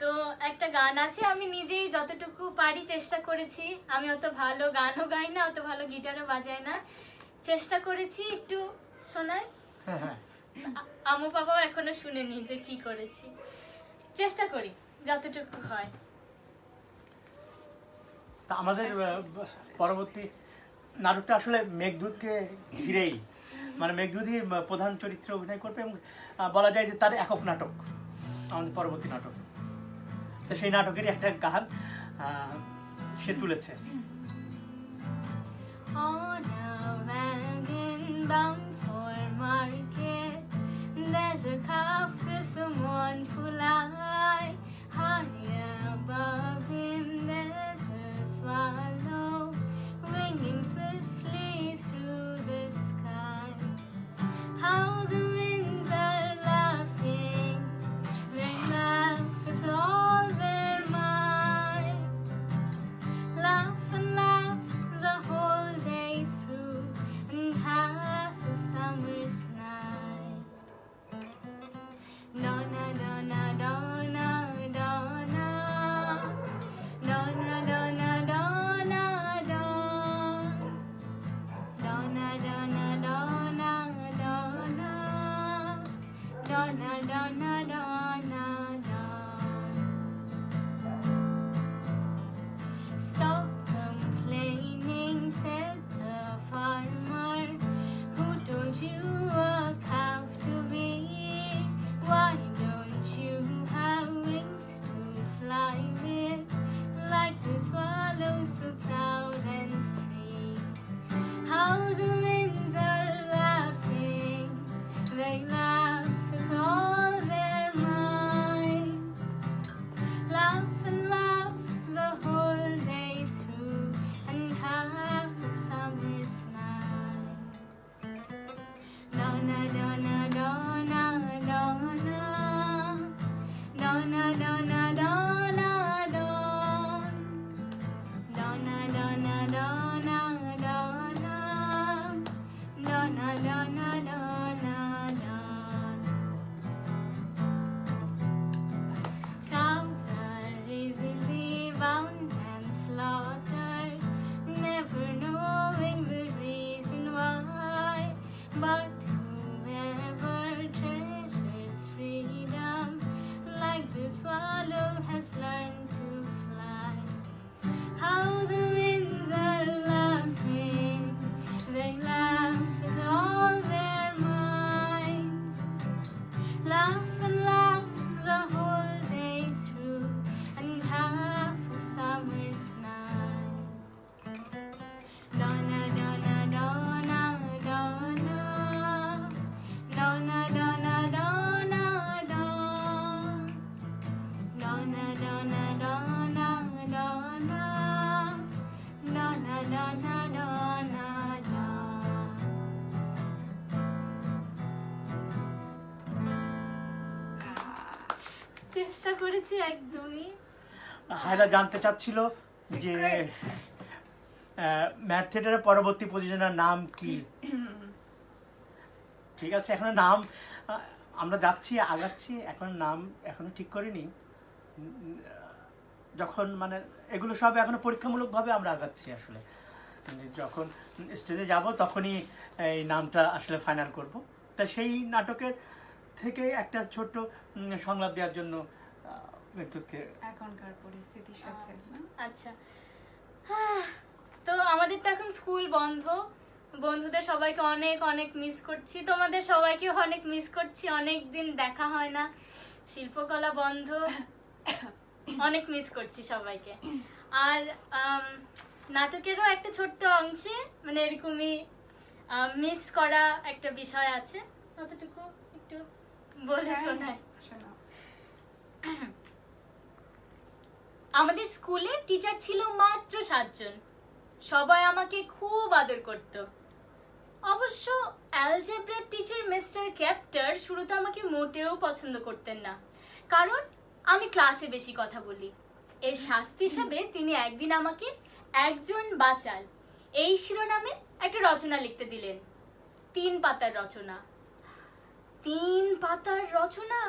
তো একটা গান আছে, আমি নিজেই যতটুকু পারি চেষ্টা করেছি। আমি অত ভালো গানও গাই না, অত ভালো গিটারও বাজাই না, চেষ্টা করেছি একটু শোনাই। আম্মু পাপাও এখনো শুনেনি যে কি করেছি, চেষ্টা করি যতটুকু হয়। তা আমাদের পরবর্তী নাটকটা আসলে মেঘদূতকে ঘিরেই, মানে মেঘদূতই প্রধান চরিত্রে অভিনয় করবে, এবং বলা যায় যে তার একক নাটক আমাদের পরবর্তী নাটক। তো সেই নাটকেরই একটা গান সে তুলেছে। On a wagon bound for market, there's a cock with a mournful eye. High above him there's a swallow winging swiftly through the sky. How the winds are laughing, they laugh with all their might. চেষ্টা করেছি একদমই। হায়রা জানতে চাচ্ছিল যে Secret. Mat থিয়েটারের পরবর্তী প্রযোজনার নাম কি? ঠিক আছে, এখনো নাম আমরা যাচ্ছি আগাচ্ছি, এখন নাম এখনো ঠিক করিনি। যখন মানে এগুলো সব এখনো পরীক্ষামূলকভাবে আমরা আগাচ্ছি আসলে। যখন স্টেজে যাব তখনই এই নামটা আসলে ফাইনাল করব। তা সেই নাটকের থেকে একটা ছোট্ট সংলাপ দেওয়ার জন্য বিদ্যুৎকে। এখনকার পরিস্থিতির সাথে না? আচ্ছা, তো আমাদের তো এখন স্কুল বন্ধ, বন্ধুদের সবাইকে অনেক অনেক মিস করছি, তোমাদের সবাইকে অনেক মিস করছি, অনেক দিন দেখা হয় না, শিল্পকলা বন্ধ, অনেক মিস করছি সবাইকে। আর নাটকেরও একটা ছোট্ট অংশে মানে এরকমই মিস করা একটা বিষয় আছে, ততটুকু একটু বলে শোনাই। শোনাও। আমাদের স্কুলে টিচার ছিল মাত্র 7 জন। সবাই আমাকে খুব আদর করত। অবশ্য অ্যালজেব্রার টিচার মিস্টার ক্যাপ্টার শুরুতে আমাকে মোটেও পছন্দ করতেন না, কারণ আমি ক্লাসে বেশি কথা বলি। এর শাস্তি হিসাবে তিনি একদিন আমাকে একজন বাচাল এই শিরোনামে একটা রচনা লিখতে দিলেন। 3 পাতার রচনা। 3 পাতার রচনা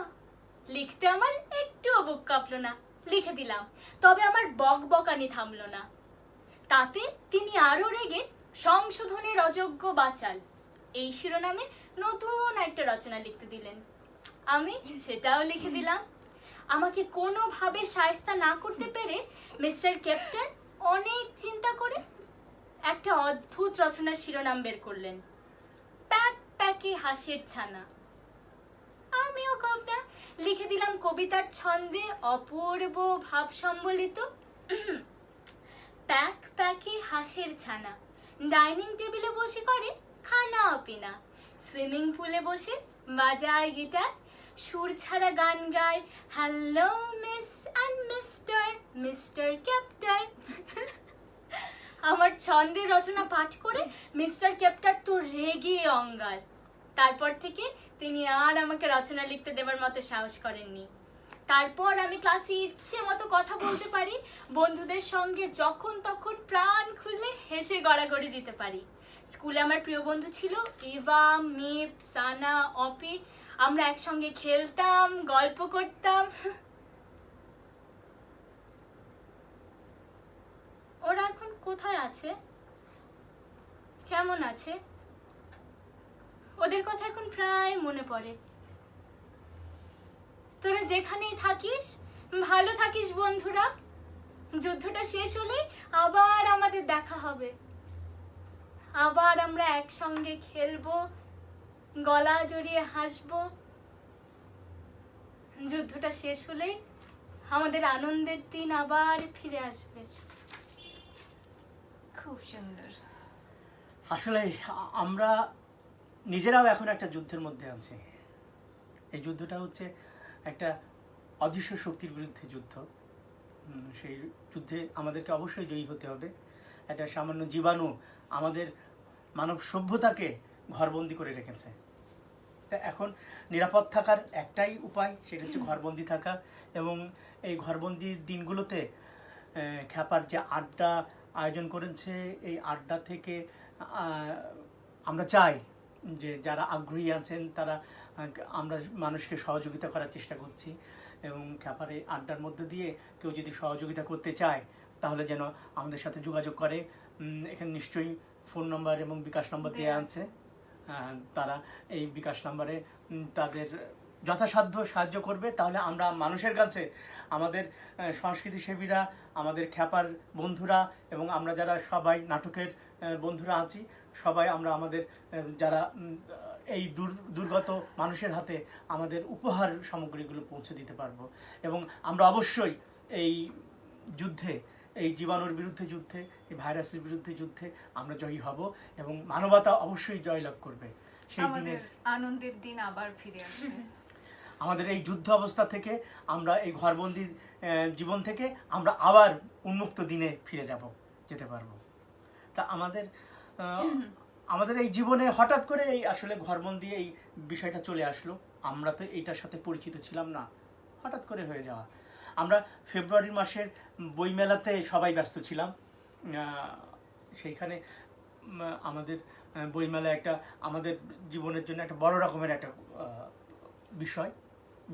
লিখতে আমার একটুও বুক কাঁপলো না, লিখে দিলাম। তবে আমার বকবকানি থামলো না। তাতে তিনি আরো রেগে সংশোধনের অযোগ্য বাচাল এই শিরোনামে নতুন একটা রচনা লিখতে দিলেন। আমি সেটাও লিখে দিলাম। আমাকে কোনোভাবে শায়েস্তা না করতে পেরে মিস্টার ক্যাপ্টার অনেক চিন্তা করে একটা অদ্ভুত রচনার শিরোনাম বের করলেন, প্যাক প্যাকে হাসির ছানা। আমিও কবটা লিখে দিলাম কবিতার ছন্দে অপূর্ব ভাব সম্বলিত, প্যাক প্যাকে হাসির ছানা ডাইনিং টেবিলে বসে করে খানা পিনা, সুইমিং পুলে বসে বাজায় গিটার, সুর ছাড়া গান গায় hello miss and mister, mister captor. আমার ছন্দের রচনা পাঠ করে মিস্টার ক্যাপ্টার তো রেগে অঙ্গার। তারপর থেকে তিনি আর আমাকে রচনা লিখতে দেবার মতো সাহস করেননি। তারপর আমি ক্লাসে ইচ্ছে মতো কথা বলতে পারি, বন্ধুদের সঙ্গে যখন তখন প্রাণ খুলে হেসে গড়াগড়ি দিতে পারি। স্কুলে আমার প্রিয় বন্ধু ছিল ইভা, মিপ, সানা, অপি। আমরা একসঙ্গে খেলতাম, গল্প করতাম। ওরা এখন কোথায় আছে, কেমন আছে, ওদের কথা এখন প্রায় মনে পড়ে। তোরা যেখানেই থাকিস ভালো থাকিস বন্ধুরা। যুদ্ধটা শেষ হলে আবার আমাদের দেখা হবে, আবার আমরা একসঙ্গে খেলবো, গলা জড়িয়ে হাসবো। যুদ্ধটা শেষ হলেই আমাদের আনন্দের দিন আবার ফিরে আসবে। খুব সুন্দর। আসলে আমরা নিজেরাও এখন একটা যুদ্ধের মধ্যে আছি। এই যুদ্ধটা হচ্ছে একটা অদৃশ্য শক্তির বিরুদ্ধে যুদ্ধ। সেই যুদ্ধে আমাদেরকে অবশ্যই জয়ী হতে হবে। একটা সামান্য জীবাণু আমাদের মানব সভ্যতাকে ঘরবন্দি করে রেখেছে। তা এখন নিরাপদ থাকার একটাই উপায়, সেটা হচ্ছে ঘরবন্দি থাকা। এবং এই ঘরবন্দির দিনগুলোতে খ্যাপার যে আড্ডা আয়োজন করেছে, এই আড্ডা থেকে আমরা চাই যে যারা আগ্রহী আছেন তারা, আমরা মানুষকে সহযোগিতা করার চেষ্টা করছি। এবং খ্যাপার এই আড্ডার মধ্যে দিয়ে কেউ যদি সহযোগিতা করতে চায় তাহলে যেন আমাদের সাথে যোগাযোগ করে। এখানে নিশ্চয়ই ফোন নম্বর এবং বিকাশ নম্বর দেওয়া আছে। তারা এই বিকাশ নম্বরে তাদের যথাসাধ্য সাহায্য করবে। তাহলে আমরা মানুষের কাছে, আমাদের সংস্কৃতি সেবীরা, আমাদের খ্যাপার বন্ধুরা এবং আমরা যারা সবাই নাটকের বন্ধুরা আছি, সবাই আমরা আমাদের যারা এই দুর্গত মানুষের হাতে আমাদের উপহার সামগ্রীগুলো পৌঁছে দিতে পারবো। এবং আমরা অবশ্যই এই যুদ্ধে, এই জীবাণুর বিরুদ্ধে যুদ্ধে, এই ভাইরাসের বিরুদ্ধে যুদ্ধে আমরা জয়ী হব এবং মানবতা অবশ্যই জয়লাভ করবে। সেই দিনের আনন্দের দিন আবার ফিরে আসবে। আমাদের এই যুদ্ধ অবস্থা থেকে আমরা, এই ঘরবন্দি জীবন থেকে আমরা আবার উন্মুক্ত দিনে ফিরে যেতে পারবো। তা আমাদের এই জীবনে হঠাৎ করে এই আসলে ঘরবন্দি এই বিষয়টা চলে আসলো। আমরা তো এইটার সাথে পরিচিত ছিলাম না। হঠাৎ করে হয়ে যাওয়া। আমরা ফেব্রুয়ারি মাসের বইমেলাতে সবাই ব্যস্ত ছিলাম। সেইখানে আমাদের বইমেলা একটা আমাদের জীবনের জন্য একটা বড় রকমের একটা বিষয়,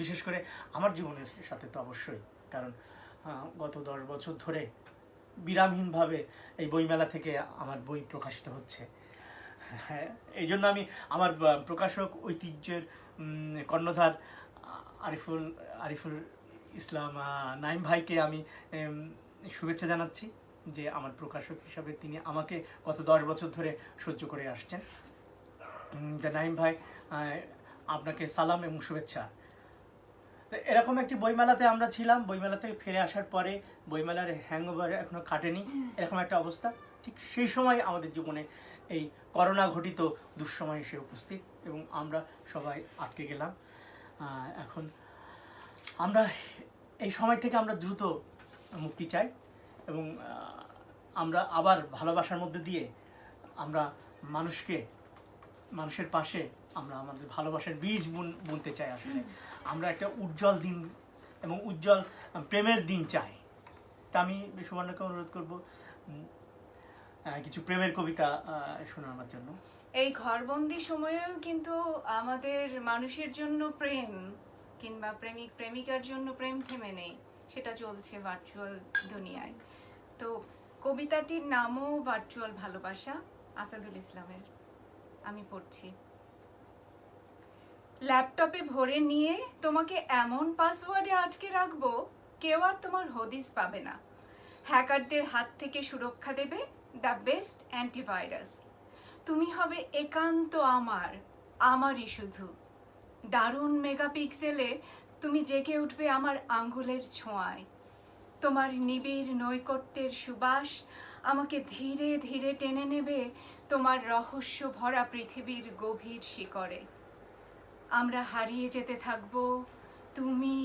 বিশেষ করে আমার জীবনের সাথে তো অবশ্যই, কারণ গত 10 বছর ধরে বিরামহীনভাবে এই বইমেলা থেকে আমার বই প্রকাশিত হচ্ছে। হ্যাঁ, এই জন্য আমি আমার প্রকাশক ঐতিহ্যের কর্ণধার আরিফুল ইসলাম নাইম ভাইকে আমি শুভেচ্ছা জানাচ্ছি যে আমার প্রকাশক হিসাবে তিনি আমাকে গত 10 বছর ধরে সহ্য করে আসছেন। নাইম ভাই, আপনাকে সালাম এবং শুভেচ্ছা। তো এরকম একটি বইমেলাতে আমরা ছিলাম, বইমেলা থেকে ফিরে আসার পরে বইমেলার হ্যাংওভার এখনো কাটেনি, এরকম একটা অবস্থা। ঠিক সেই সময় আমাদের জীবনে এই করোনা ঘটিত দুঃসময় এসে উপস্থিত এবং আমরা সবাই আটকে গেলাম। এখন আমরা এই সময় থেকে আমরা দ্রুত মুক্তি চাই এবং আমরা আবার ভালোবাসার মধ্যে দিয়ে আমরা মানুষের পাশে আমরা আমাদের ভালোবাসার বীজ বুনতে চাই। আসলে আমরা একটা উজ্জ্বল দিন এবং উজ্জ্বল প্রেমের দিন চাই। তা আমি সুবর্ণকে অনুরোধ করব কিছু প্রেমের কবিতা শোনানোর জন্য। এই ঘরবন্দি সময়েও কিন্তু আমাদের মানুষের জন্য প্রেম কিংবা প্রেমিক প্রেমিকার জন্য প্রেম থেমে নেই, সেটা চলছে ভার্চুয়াল দুনিয়ায়। তো কবিতাটির নামও ভার্চুয়াল ভালোবাসা, আসাদুল ইসলামের। আমি পড়ছি। ল্যাপটপে ভরে নিয়ে তোমাকে এমন পাসওয়ার্ডে আটকে রাখবো কেউ আর তোমার হদিস পাবে না। হ্যাকারদের হাত থেকে সুরক্ষা দেবে দ্য বেস্ট অ্যান্টিভাইরাস। তুমি হবে একান্ত আমারই শুধু। দারুণ মেগাপিক্সেলে তুমি জেগে উঠবে আমার আঙ্গুলের ছোঁয়ায়। তোমার নিবিড় নৈকট্যের সুবাস আমাকে ধীরে ধীরে টেনে নেবে তোমার রহস্য ভরা পৃথিবীর গভীর শিকড়ে। আমরা হারিয়ে যেতে থাকব, তুমি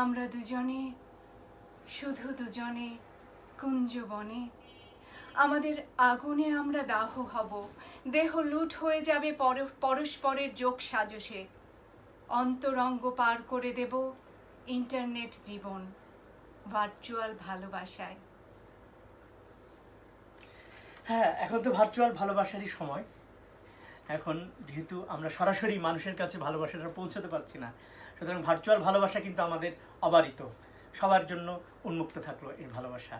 আমরা দুজনে, শুধু দুজনে কুঞ্জবনে। আমাদের আগুনে আমরা দাহ হব, দেহ লুট হয়ে যাবে পরস্পরের যোগ সাজসে। অন্তরঙ্গ পার করে দেব ইন্টারনেট জীবন ভার্চুয়াল ভালোবাসায়। হ্যাঁ, এখন তো ভার্চুয়াল ভালোবাসারই সময়। এখন যেহেতু আমরা সরাসরি মানুষের কাছে ভালোবাসাটা পৌঁছতে পারছি না, সুতরাং ভার্চুয়াল ভালোবাসা কিন্তু আমাদের অবারিত, সবার জন্য উন্মুক্ত থাকলো এই ভালোবাসা।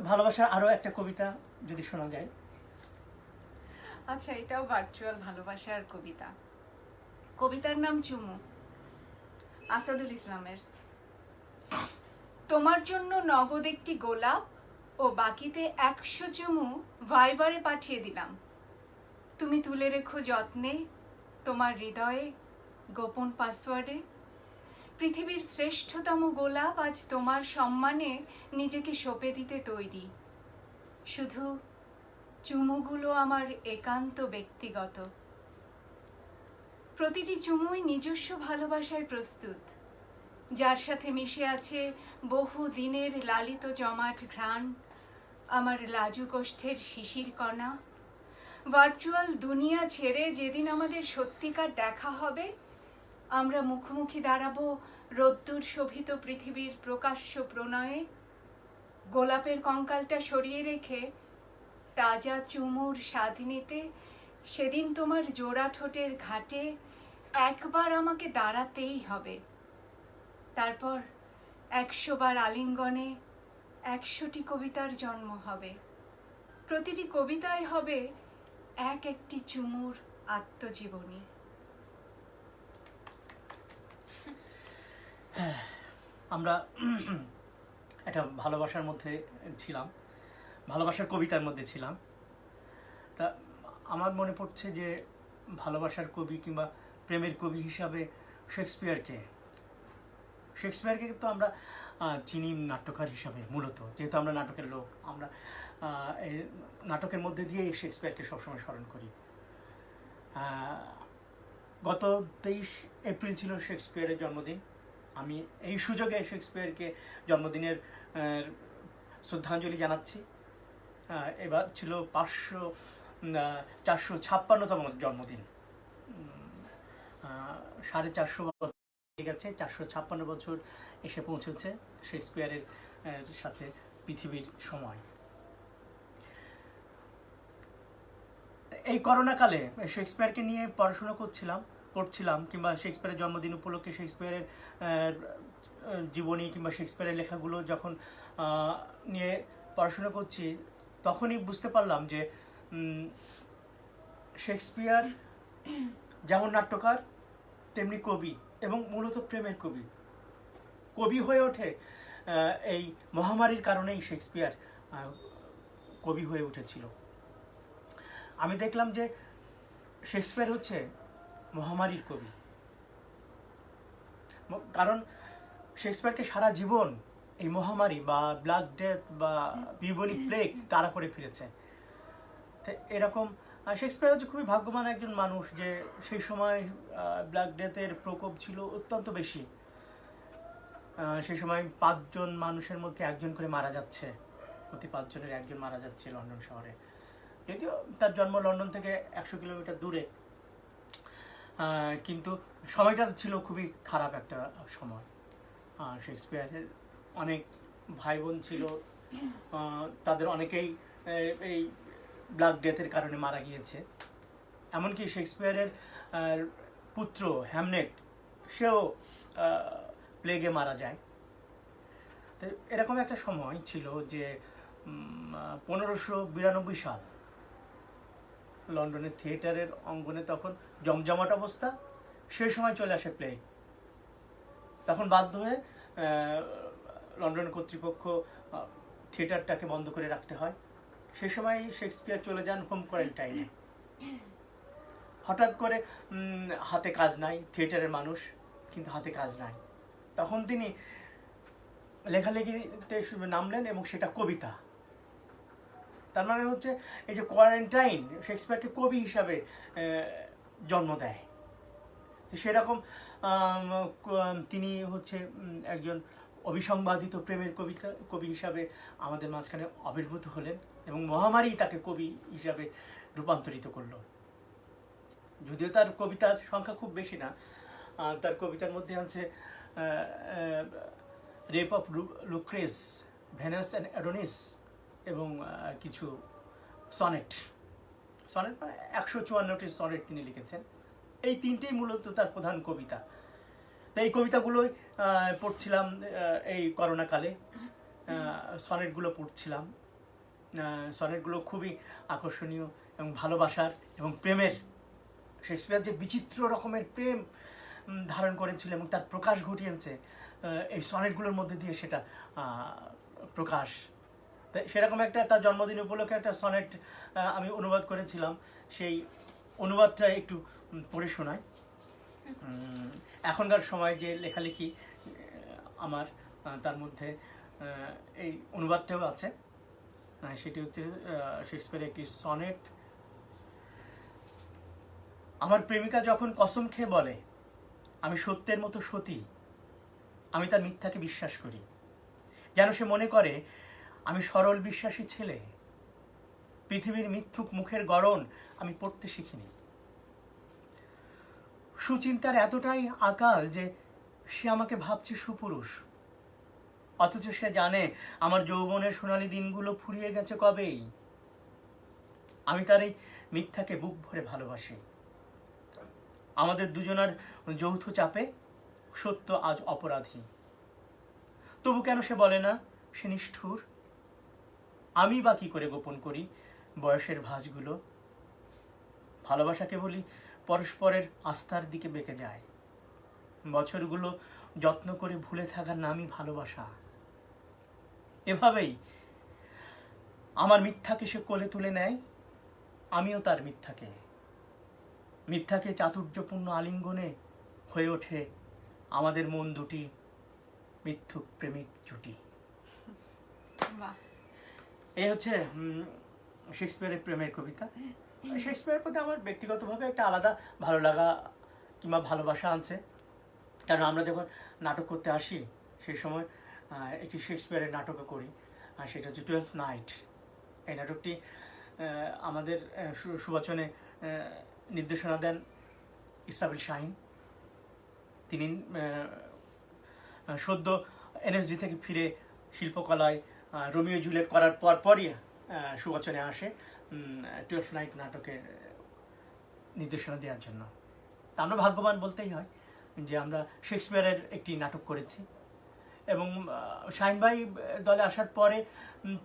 ভালোবাসার আরো একটা কবিতা যদি শোনা যায়। আচ্ছা, এটাও ভার্চুয়াল ভালোবাসার কবিতা। কবিতার নাম চুমু, আসাদুল ইসলামের। তোমার জন্য নগদ একটি গোলাপ ও বাকিতে 100 চুমু ভাইবারে পাঠিয়ে দিলাম। তুমি তুলে রেখো যত্নে তোমার হৃদয়ে গোপন পাসওয়ার্ডে। পৃথিবীর শ্রেষ্ঠতম গোলাপ আজ তোমার সম্মানে নিজেকে সঁপে দিতে তৈরি। শুধু চুমুগুলো আমার একান্ত ব্যক্তিগত। প্রতিটি চুমুই নিজস্ব ভালোবাসায় প্রস্তুত, যার সাথে মিশে আছে বহু দিনের লালিত জমাট ঘ্রাণ, আমার লাজুক ওষ্ঠের শিশির কণা। ভার্চুয়াল দুনিয়া ছেড়ে যেদিন আমাদের সত্যিকার দেখা হবে, আমরা মুখোমুখি দাঁড়াবো রোদ্দুর শোভিত পৃথিবীর প্রকাশ্য প্রণয়ে। গোলাপের কঙ্কালটা সরিয়ে রেখে তাজা চুমুর স্বাদ নিতে সেদিন তোমার জোড়া ঠোঁটের ঘাটে একবার আমাকে দাঁড়াতেই হবে। তারপর 100 বার আলিঙ্গনে 100টি কবিতার জন্ম হবে। প্রতিটি কবিতায় হবে একটি চুমুর আত্মজীবনী। আমরা একটা ভালোবাসার মধ্যে ছিলাম, ভালোবাসার কবিতার মধ্যে ছিলাম। তা আমার মনে পড়ছে যে ভালোবাসার কবি কিংবা প্রেমের কবি হিসাবে শেক্সপিয়ারকে তো আমরা চিনি নাট্যকার হিসাবে, মূলত যেহেতু আমরা নাটকের লোক, আমরা এই নাটকের মধ্যে দিয়ে শেক্সপিয়ারকে সবসময় স্মরণ করি। গত 23 এপ্রিল ছিল শেক্সপিয়ারের জন্মদিন। আমি এই সুযোগে শেক্সপিয়ারকে জন্মদিনের শ্রদ্ধাঞ্জলি জানাচ্ছি। এবার ছিল 456তম জন্মদিন। 450 বছর হয়ে গেছে, 456 বছর এসে পৌঁছেছে শেক্সপিয়ারের সাথে পৃথিবীর সময়। এই করোনাকালে শেক্সপিয়ারকে নিয়ে পড়াশোনা পড়ছিলাম, কিংবা শেক্সপিয়ারের জন্মদিন উপলক্ষে শেক্সপিয়ারের জীবনী কিংবা শেক্সপিয়ারের লেখাগুলো যখন নিয়ে পড়াশোনা করছি, তখনই বুঝতে পারলাম যে শেক্সপিয়ার যেমন নাট্যকার তেমনি কবি, এবং মূলত প্রেমের কবি হয়ে ওঠে এই মহামারীর কারণেই শেক্সপিয়ার কবি হয়ে উঠেছিল। আমি দেখলাম যে শেক্সপিয়ার হচ্ছে মহামারীর কবি, কারণ শেক্সপিয়ারকে সারা জীবন এই মহামারী বা ব্ল্যাক ডেথ বা বিউবনিক প্লেগ তাড়া করে ফিরেছে। তো এরকম শেক্সপিয়ার হচ্ছে খুবই ভাগ্যবান একজন মানুষ যে সেই সময় ব্ল্যাক ডেথের প্রকোপ ছিল অত্যন্ত বেশি। সেই সময় 5 জন মানুষের মধ্যে 1 জন করে মারা যাচ্ছে, প্রতি 5 জনের 1 জন মারা যাচ্ছে লন্ডন শহরে। যদিও তার জন্ম লন্ডন থেকে 100 কিলোমিটার দূরে, কিন্তু সময়টা ছিল খুবই খারাপ একটা সময়। শেক্সপিয়ারের অনেক ভাই বোন ছিল, তাদের অনেকেই এই ব্ল্যাক ডেথের কারণে মারা গিয়েছে। এমনকি শেক্সপিয়ারের পুত্র হ্যামনেট, সেও প্লেগে মারা যায়। তো এরকম একটা সময় ছিল যে 1592 সাল লন্ডনের থিয়েটারের অঙ্গনে তখন জমজমাট অবস্থা। সেই সময় চলে আসে প্লেগ। তখন বাধ্য হয়ে লন্ডন কর্তৃপক্ষ থিয়েটারটাকে বন্ধ করে রাখতে হয়। সেই সময় শেক্সপিয়ার চলে যান হোম কোয়ারেন্টাইনে। হঠাৎ করে হাতে কাজ নাই, থিয়েটারের মানুষ কিন্তু হাতে কাজ নাই। তখন তিনি লেখালেখিতে নামলেন, এবং সেটা কবিতা। তার মানে হচ্ছে এই যে কোয়ারেন্টাইন শেক্সপিয়ারকে কবি হিসাবে জন্ম দেয়। তো সেরকম তিনি হচ্ছে একজন অবিসংবাদিত প্রেমের কবি হিসাবে আমাদের মাঝখানে আবির্ভূত হলেন, এবং মহামারী তাকে কবি হিসাবে রূপান্তরিত করলো। যদিও তার কবিতার সংখ্যা খুব বেশি না, তার কবিতার মধ্যে আছে rape of Lucrece, Venus and Adonis, এবং কিছু সনেট মানে 154টি সনেট তিনি লিখেছেন। এই 3টেই মূলত তার প্রধান কবিতা। তো এই কবিতাগুলোই পড়ছিলাম এই করোনাকালে, সনেটগুলো পড়ছিলাম। সনেটগুলো খুবই আকর্ষণীয় এবং ভালোবাসার এবং প্রেমের। শেক্সপিয়ার যে বিচিত্র রকমের প্রেম ধারণ করেছিল এবং তার প্রকাশ ঘটিয়েছে এই সনেটগুলোর মধ্যে দিয়ে, সেটা প্রকাশ। তাই সেরকম একটা তার জন্মদিন উপলক্ষে একটা সনেট আমি অনুবাদ করেছিলাম। সেই অনুবাদটা একটু পড়ে শোনাই। এখনকার সময় যে লেখালেখি আমার, তার মধ্যে এই অনুবাদটাও আছে। সেটি হচ্ছে শেক্সপিয়ারের একটি সনেট। আমার প্রেমিকা যখন কসম খেয়ে বলে আমি সত্যের মতো সতী, আমি তার মিথ্যাকে বিশ্বাস করি, যেন সে মনে করে আমি সরল বিশ্বাসী ছেলে। পৃথিবীর মিথ্যুক মুখের গড়ন আমি পড়তে শিখিনি। সুচিন্তার এতটাই আকাল যে সে আমাকে ভাবছে সুপুরুষ, অথচ সে জানে আমার যৌবনের সোনালী দিনগুলো ফুরিয়ে গেছে কবেই। আমি তার এই মিথ্যাকে বুক ভরে ভালোবাসি। আমাদের দুজনার যৌথ চাপে সত্য আজ অপরাধী। তবু কেন সে বলে না সে নিষ্ঠুর? আমি বা কি করে গোপন করি বয়সের ভাঁজগুলো? ভালোবাসাকে বলি পরস্পরের আস্থার দিকে বেঁকে যায়। বছরগুলো যত্ন করে ভুলে থাকার নামই ভালোবাসা। এভাবেই আমার মিথ্যাকে সে কোলে তুলে নেয়, আমিও তার মিথ্যাকে চাতুর্যপূর্ণ আলিঙ্গনে হয়ে ওঠে আমাদের মন দুটি মিথ্যুক প্রেমিক জুটি। এই হচ্ছে শেক্সপিয়ারের প্রেমের কবিতা। শেক্সপিয়ারের প্রতি আমার ব্যক্তিগতভাবে একটা আলাদা ভালো লাগা কিংবা ভালোবাসা আছে, কারণ আমরা যখন নাটক করতে আসি সেই সময় একটি শেক্সপিয়ারের নাটকও করি, আর সেটা হচ্ছে 12th নাইট। এই নাটকটি আমাদের সুবাচনে নির্দেশনা দেন ইসাবেল শাহিন। তিনি সদ্য এনএসডি থেকে ফিরে শিল্পকলায় রোমিও জুলিয়েট করার পরই সুবচনে আসে 12th নাইট নাটকের নির্দেশনা দেওয়ার জন্য। তা আমরা ভাগ্যবান বলতেই হয় যে আমরা শেক্সপিয়ারের একটি নাটক করেছি। এবং শাহিন ভাই দলে আসার পরে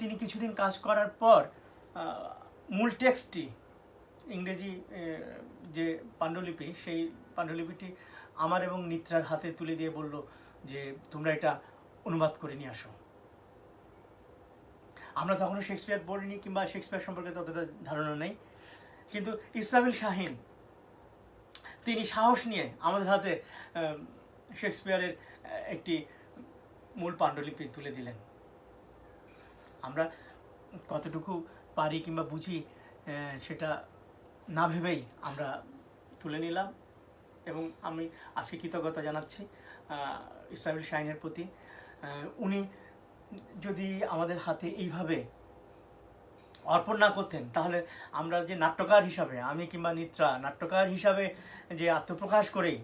তিনি কিছুদিন কাজ করার পর মূল টেক্সটটি ইংরেজি যে পাণ্ডুলিপি, সেই পাণ্ডুলিপিটি আমার এবং নিত্রার হাতে তুলে দিয়ে বলল যে তোমরা এটা অনুবাদ করে নিয়ে আসো। আমরা তখনও শেক্সপিয়ার পড়িনি কিংবা শেক্সপিয়ার সম্পর্কে ততটা ধারণা নেই, কিন্তু ইসরাফিল শাহিন তিনি সাহস নিয়ে আমাদের হাতে শেক্সপিয়ারের একটি মূল পাণ্ডুলিপি তুলে দিলেন। আমরা কতটুকু পারি কিংবা বুঝি সেটা না ভেবেই আমরা তুলে নিলাম, এবং আমি আজকে কৃতজ্ঞতা জানাচ্ছি ইসরাফিল শাহিনের প্রতি। উনি যদি আমাদের হাতে এইভাবে অর্পণ না করতেন, তাহলে আমরা যে নাট্যকার হিসাবে, আমি কিংবা নিত্রা নাট্যকার হিসাবে যে আত্মপ্রকাশ করেই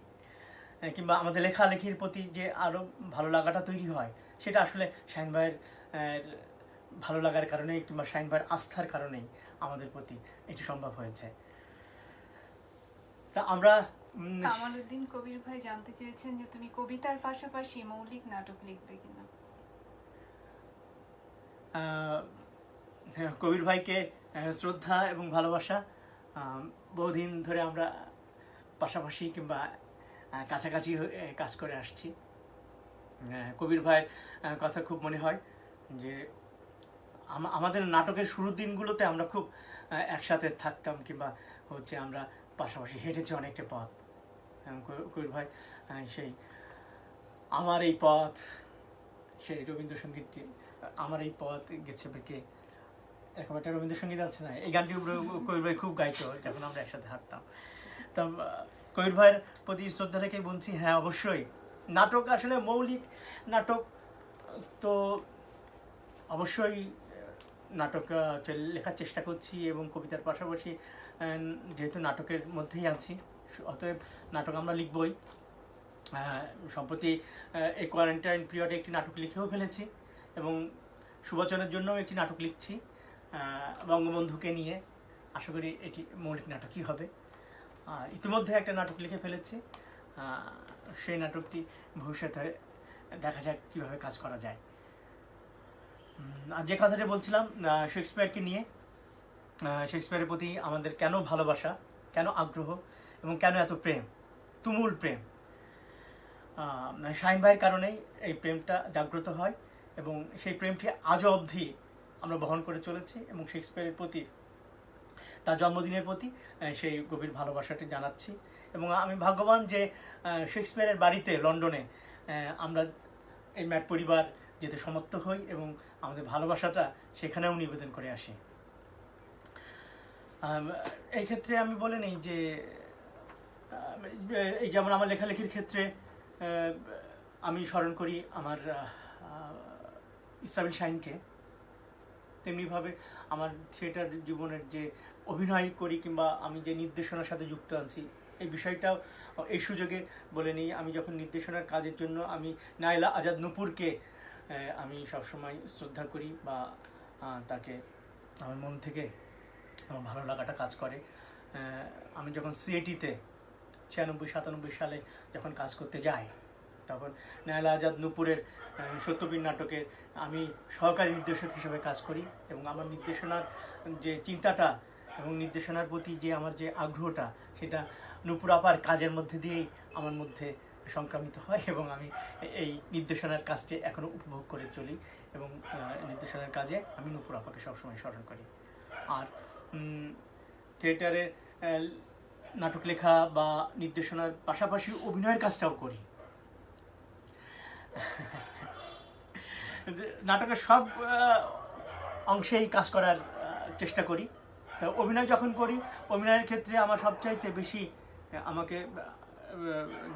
কিংবা আমাদের লেখালেখির প্রতি যে আরও ভালো লাগাটা তৈরি হয়, সেটা আসলে শাহিন ভাইয়ের ভালো লাগার কারণেই কিংবা শাহিন ভাইয়ের আস্থার কারণেই আমাদের প্রতি এটি সম্ভব হয়েছে। তা আমরা কামালউদ্দিন কবির ভাই জানতে চেয়েছেন যে তুমি কবিতার পাশাপাশি মৌলিক নাটক লিখবে কিনা। কবির ভাইকে শ্রদ্ধা এবং ভালোবাসা। বহুদিন ধরে আমরা পাশাপাশি কিংবা কাছাকাছি কাজ করে আসছি। কবির ভাইয়ের কথা খুব মনে হয় যে আমাদের নাটকের শুরুর দিনগুলোতে আমরা খুব একসাথে থাকতাম কিংবা হচ্ছে আমরা পাশাপাশি হেঁটেছি অনেকটা পথ। কবির ভাই সেই আমার এই পথ, সেই রবীন্দ্রসঙ্গীতটি আমার এই পথ গেছে বেঁকে, এরকম একটা রবীন্দ্রসঙ্গীত আছে না, এই গানটি কবির ভাই খুব গাইতো যখন আমরা একসাথে হাঁটতাম। তা কবির ভাইয়ের প্রতি শ্রদ্ধা রেখে বলছি, হ্যাঁ অবশ্যই নাটক আসলে মৌলিক নাটক তো অবশ্যই নাটক লেখার চেষ্টা করছি, এবং কবিতার পাশাপাশি যেহেতু নাটকের মধ্যেই আছি, অতএব নাটক আমরা লিখবই। সম্প্রতি এই কোয়ারেন্টাইন পিরিয়ডে একটি নাটক লিখেও ফেলেছি, এবং সুবচনের জন্যও একটি নাটক লিখছি বঙ্গবন্ধুকে নিয়ে। আশা করি এটি মৌলিক নাটকই হবে। ইতিমধ্যে একটা নাটক লিখে ফেলেছি, সেই নাটকটি ভবিষ্যতে দেখা যাক কীভাবে কাজ করা যায়। আর যে কথাটা বলছিলাম শেক্সপিয়ারকে নিয়ে, শেক্সপিয়ারের প্রতি আমাদের কেন ভালোবাসা, কেন আগ্রহ এবং কেন এত প্রেম, তুমুল প্রেম, শাহিন ভাইয়ের কারণেই এই প্রেমটা জাগ্রত হয়, এবং সেই প্রেমটি আজও অবধি আমরা বহন করে চলেছি। এবং শেক্সপিয়ারের প্রতি, তার জন্মদিনের প্রতি সেই গভীর ভালোবাসাটি জানাচ্ছি। এবং আমি ভাগ্যবান যে শেক্সপিয়ারের বাড়িতে লন্ডনে আমরা এই ম্যাট পরিবার যেতে সমর্থ হই এবং আমাদের ভালোবাসাটা সেখানেও নিবেদন করে আসি। এই ক্ষেত্রে আমি বলে নেই যে এই যেমন আমার লেখালেখির ক্ষেত্রে আমি স্মরণ করি আমার ইসরাফিল শাহিনকে, তেমনিভাবে আমার থিয়েটার জীবনের যে অভিনয় করি কিংবা আমি যে নির্দেশনার সাথে যুক্ত আছি, এই বিষয়টাও এই সুযোগে বলে নিই। আমি যখন নির্দেশনার কাজের জন্য আমি নাইলা আজাদ নূপুরকে আমি সবসময় শ্রদ্ধা করি বা তাকে আমার মন থেকে আমার ভালো লাগাটা কাজ করে। আমি যখন সিএটিতে 96-97 সালে যখন কাজ করতে যাই, তখন নাইলা আজাদ নূপুরের সত্যপীর নাটকের আমি সহকারী নির্দেশক হিসেবে কাজ করি, এবং আমার নির্দেশনার যে চিন্তাটা এবং নির্দেশনার প্রতি যে আমার যে আগ্রহটা, সেটা নূপুর আপার কাজের মধ্যে দিয়েই আমার মধ্যে সংক্রামিত হয়, এবং আমি এই নির্দেশনার কাজটি এখনও উপভোগ করে চলি, এবং নির্দেশনার কাজে আমি নূপুর আপাকে সবসময় স্মরণ করি। আর থিয়েটারে নাটক লেখা বা নির্দেশনার পাশাপাশি অভিনয়ের কাজটাও করি। নাটকের সব অংশেই কাজ করার চেষ্টা করি। তা অভিনয় যখন করি, অভিনয়ের ক্ষেত্রে আমার সবচাইতে বেশি আমাকে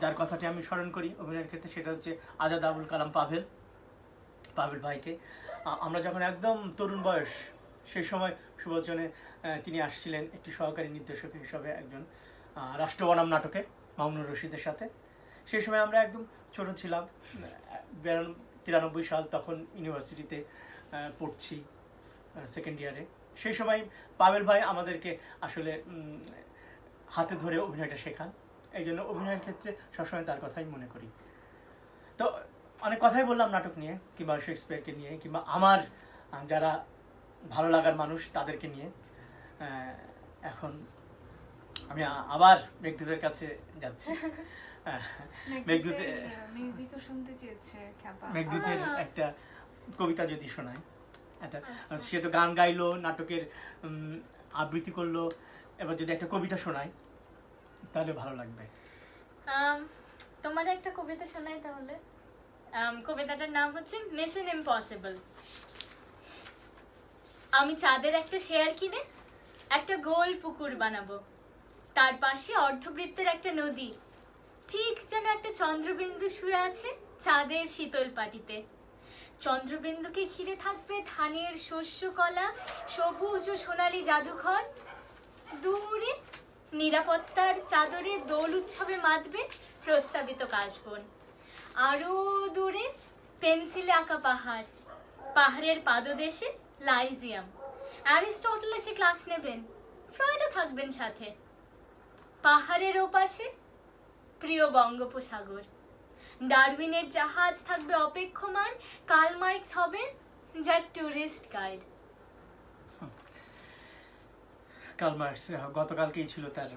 যার কথাটি আমি স্মরণ করি অভিনয়ের ক্ষেত্রে, সেটা হচ্ছে আজাদ আবুল কালাম পাভেল ভাইকে। আমরা যখন একদম তরুণ বয়স, সেই সময় সুবচনে তিনি আসছিলেন একটি সহকারী নির্দেশক হিসাবে একজন রাষ্ট্র বনাম নাটকে মামুনুর রশিদের সাথে। সেই সময় আমরা একদম ছোট ছিলাম, 93 সাল, তখন ইউনিভার্সিটিতে পড়ছি, সেকেন্ড ইয়ারে। সেই সময় পাবেল ভাই আমাদেরকে আসলে হাতে ধরে অভিনয়টা শেখান, এই জন্য অভিনয়ের ক্ষেত্রে সবসময় তার কথাই মনে করি। তো অনেক কথাই বললাম নাটক নিয়ে, কিংবা শেক্সপিয়ারকে নিয়ে, কিংবা আমার যারা ভালো লাগার মানুষ তাদেরকে নিয়ে। এখন আমি আবার মেঘদূতের কাছে যাচ্ছি। মেঘদূতের মিউজিকও শুনতে চেয়েছে খ্যাপা। মেঘদূতের একটা কবিতা যদি শোনায়, একটা, সে তো গান গাইলো, নাটকের আবৃত্তি করলো, এবার যদি একটা কবিতা শোনায় তাহলে ভালো লাগবে। তোমার একটা কবিতা শোনাই তাহলে। কবিতাটার নাম হচ্ছে মিশন ইম্পসিবল। আমি চাঁদের একটা শেয়ার কিনে একটা গোল পুকুর বানাবো, তার পাশে অর্ধবৃত্তের একটা নদী, ঠিক যেন একটা চন্দ্রবিন্দু শুয়ে আছে চাঁদের শীতল পাটিতে। চন্দ্রবিন্দুকে ঘিরে থাকবে ধানের শস্য কলা, সবুজ ও সোনালী জাদুঘর। দূরে নিরাপত্তার চাদরে দোল উৎসবে মাতবে প্রস্তাবিত কাশবন। আরো দূরে পেন্সিলে আঁকা পাহাড়, পাহাড়ের পাদদেশে লাইজিয়াম। অ্যারিস্টটল এসে ক্লাস নেবেন, ফ্রয়েডও থাকবেন সাথে। পাহাড়ের ওপাশে প্রিয় বঙ্গোপসাগর, ডারউইনের জাহাজ থাকবে অপেক্ষমান, কার্ল মার্কস হবেন যার টুরিস্ট গাইড। কার্ল মার্কস, গতকালকেই ছিল তার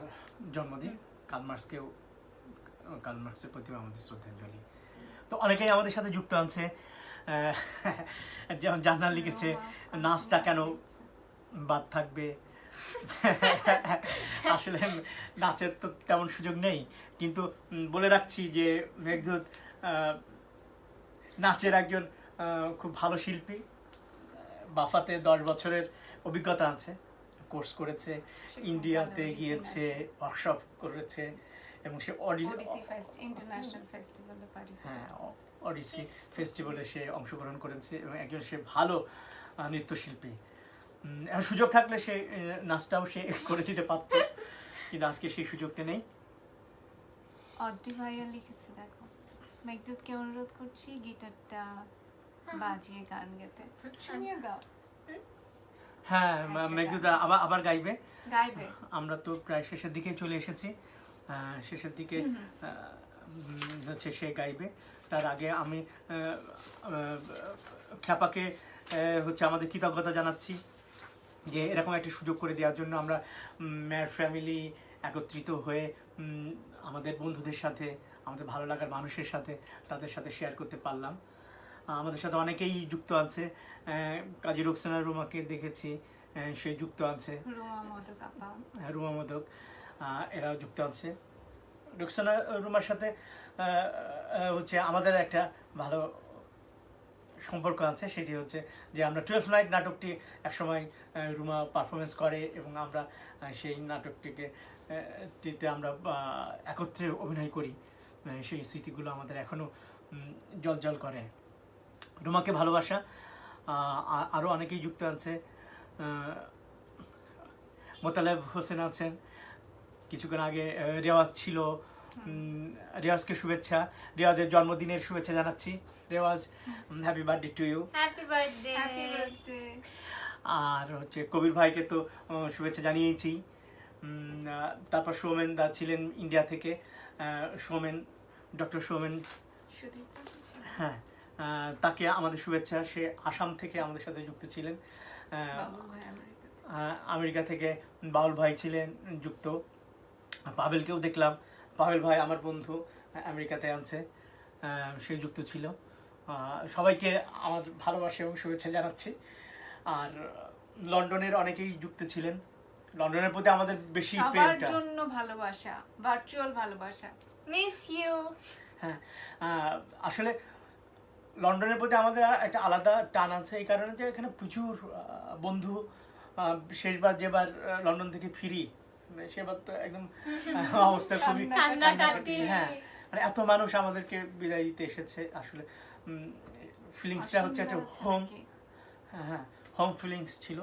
জন্মদিন। কার্ল মার্কসের প্রতি আমাদের শ্রদ্ধাঞ্জলি। তো অনেকেই আমাদের সাথে যুক্ত আছে, যেমন জান্নাত লিখেছে নাচটা কেন বাদ থাকবে। আসলে নাচের তো তেমন সুযোগ নেই, কিন্তু বলে রাখছি যে মেঘদূত নাচের একজন খুব ভালো শিল্পী। বাফাতে 10 বছরের অভিজ্ঞতা আছে, কোর্স করেছে, ইন্ডিয়াতে গিয়েছে, ওয়ার্কশপ করেছে, এবং সে অডিসি ফেস্টিভ্যালে সে অংশগ্রহণ করেছে, এবং একজন সে ভালো নৃত্যশিল্পী। সুযোগ থাকলে সে নাচটাও সে করে দিতে পারত, কিন্তু আজকে সেই সুযোগটা নেই। অড্ডি ভাইয়া লিখেছে, দেখো, মেঘদূতকে অনুরোধ করছি গিটারটা বাজিয়ে গান গেতে। শুনিয়ে দাও। হ্যাঁ, মেঘদূত আবার গাইবে। আমরা তো প্রায় শেষের দিকে চলে এসেছি, শেষের দিকে হচ্ছে সে গাইবে। তার আগে আমি খ্যাপাকে হচ্ছে আমাদের কৃতজ্ঞতা জানাচ্ছি যে এরকম একটা সুযোগ করে দেওয়ার জন্য। আমরা ম্যাড ফ্যামিলি একত্রিত হয়ে আমাদের বন্ধুদের সাথে, আমাদের ভালো লাগার মানুষের সাথে, তাদের সাথে শেয়ার করতে পারলাম। আমাদের সাথে অনেকেই যুক্ত আছে, কাজী রোকসানা রুমাকে দেখেছি, সে যুক্ত আছে, রুমা মোদক, এরাও যুক্ত আছে। রোকসানা রুমার সাথে হচ্ছে আমাদের একটা ভালো সম্পর্ক আছে, সেটি হচ্ছে যে আমরা 12 নাইট নাটকটি একসময় রুমা পারফরমেন্স করে, এবং আমরা সেই নাটকটিতে আমরা একত্রে অভিনয় করি। সেই স্মৃতিগুলো আমাদের এখনো জল করে। রুমাকে ভালোবাসা। আরও অনেকেই যুক্ত আছে, মোতালেব হোসেন আছেন, কিছুক্ষণ আগে রেওয়াজ ছিল, রেওয়াজকে শুভেচ্ছা, রেওয়াজের জন্মদিনের শুভেচ্ছা জানাচ্ছি। Rewaz, happy birthday to you. Happy birthday. আর হচ্ছে কবির ভাইকে তো শুভেচ্ছা জানিয়েছি। তারপর সৌমেন দা ছিলেন ইন্ডিয়া থেকে, ডক্টর সৌমেন, হ্যাঁ, তাকে আমাদের শুভেচ্ছা। সে আসাম থেকে আমাদের সাথে যুক্ত ছিলেন। আমেরিকা থেকে বাউল ভাই ছিলেন যুক্ত। পাবেলকেও দেখলাম, পাবেল ভাই আমার বন্ধু, আমেরিকাতে আছে, সে যুক্ত ছিল। সবাইকে আমার ভালোবাসা এবং শুভেচ্ছা জানাচ্ছি। আর লন্ডনের অনেকেই যুক্ত ছিলেন। লন্ডনের প্রতি আমাদের বেশি প্রেমটা, জন্য ভালোবাসা, ভার্চুয়াল ভালোবাসা। Miss you. হ্যাঁ, আসলে লন্ডনের প্রতি আমাদের একটা আলাদা টান আছে, এই কারণে যে এখানে প্রচুর বন্ধু। শেষবার যেবার লন্ডন থেকে ফিরি, সেবার তো একদম অবস্থা খুবই, হ্যাঁ, মানে এত মানুষ আমাদেরকে বিদায় দিতে এসেছে। আসলে ফিলিংসটা হচ্ছে একটা হোম ফিলিংস ছিল,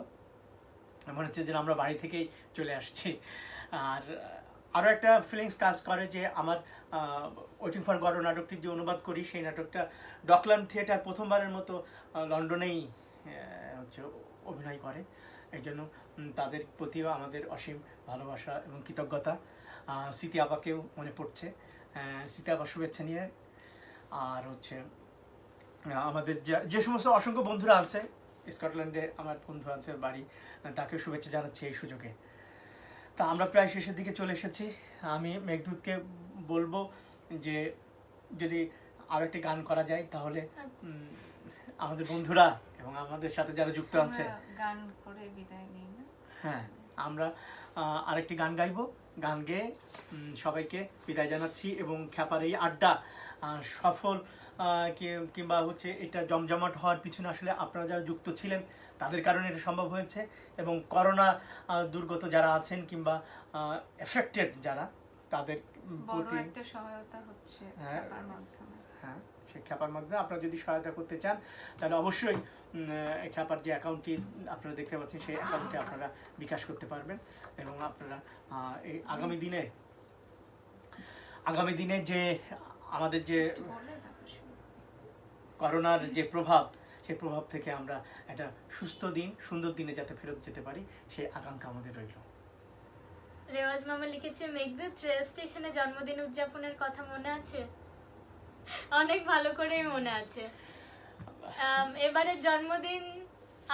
মনে হচ্ছে যে আমরা বাড়ি থেকেই চলে আসছি। আর আরও একটা ফিলিংস কাজ করে যে আমার ওয়েটিং ফর গডো নাটকটি যে অনুবাদ করি, সেই নাটকটা ডকল্যান্ড থিয়েটার প্রথমবারের মতো লন্ডনেই হচ্ছে অভিনয় করে। এই জন্য তাদের প্রতিও আমাদের অসীম ভালোবাসা এবং কৃতজ্ঞতা। স্মৃতি আপাকেও মনে পড়ছে, স্মৃতি আপা শুভেচ্ছা নিয়ে। আর হচ্ছে আমাদের যে সমস্ত অসংখ্য বন্ধুরা আছে, স্কটল্যান্ডে আমার বন্ধু আছে বাড়ি, তাকে শুভেচ্ছা জানাচ্ছি এই সুযোগে। তা আমরা প্রায় শেষের দিকে চলে এসেছি। আমি মেঘদূতকে বলবো যে যদি আরো একটি গান করা যায় তাহলে আমাদের বন্ধুরা এবং আমাদের সাথে যারা যুক্ত আছে গান করে বিদায় নিই না? হ্যাঁ, আমরা আরেকটি গান গাইবো। গান গেয়ে সবাইকে বিদায় জানাচ্ছি এবং খ্যাপার এই আড্ডা সফল কিংবা হচ্ছে এটা জমজমাট হওয়ার পিছনে আসলে আপনারা যারা যুক্ত ছিলেন তাদের কারণে এটা সম্ভব হয়েছে। এবং করোনা দুর্গত যারা আছেন কিংবা এফেক্টেড যারা, তাদের বড় একটা সহায়তা হচ্ছে খ্যাপার মাধ্যমে। হ্যাঁ, সেই খ্যাপার মাধ্যমে আপনারা যদি সহায়তা করতে চান তাহলে অবশ্যই খ্যাপার যে অ্যাকাউন্টটি আপনারা দেখতে পাচ্ছেন সেই অ্যাকাউন্টে আপনারা বিকাশ করতে পারবেন। এবং আপনারা এই আগামী দিনে যে আমাদের যে করোনার যে প্রভাব, সেই প্রভাব থেকে আমরা একটা সুস্থ দিন, সুন্দর দিনে যাতে ফেরত যেতে পারি, সেই আকাঙ্ক্ষা আমাদের রইল। রেওয়াজ মামা লিখেছে, মেঘদূত রেল স্টেশনে জন্মদিন উদযাপনের কথা মনে আছে? অনেক ভালো করে মনে আছে। এবারের জন্মদিন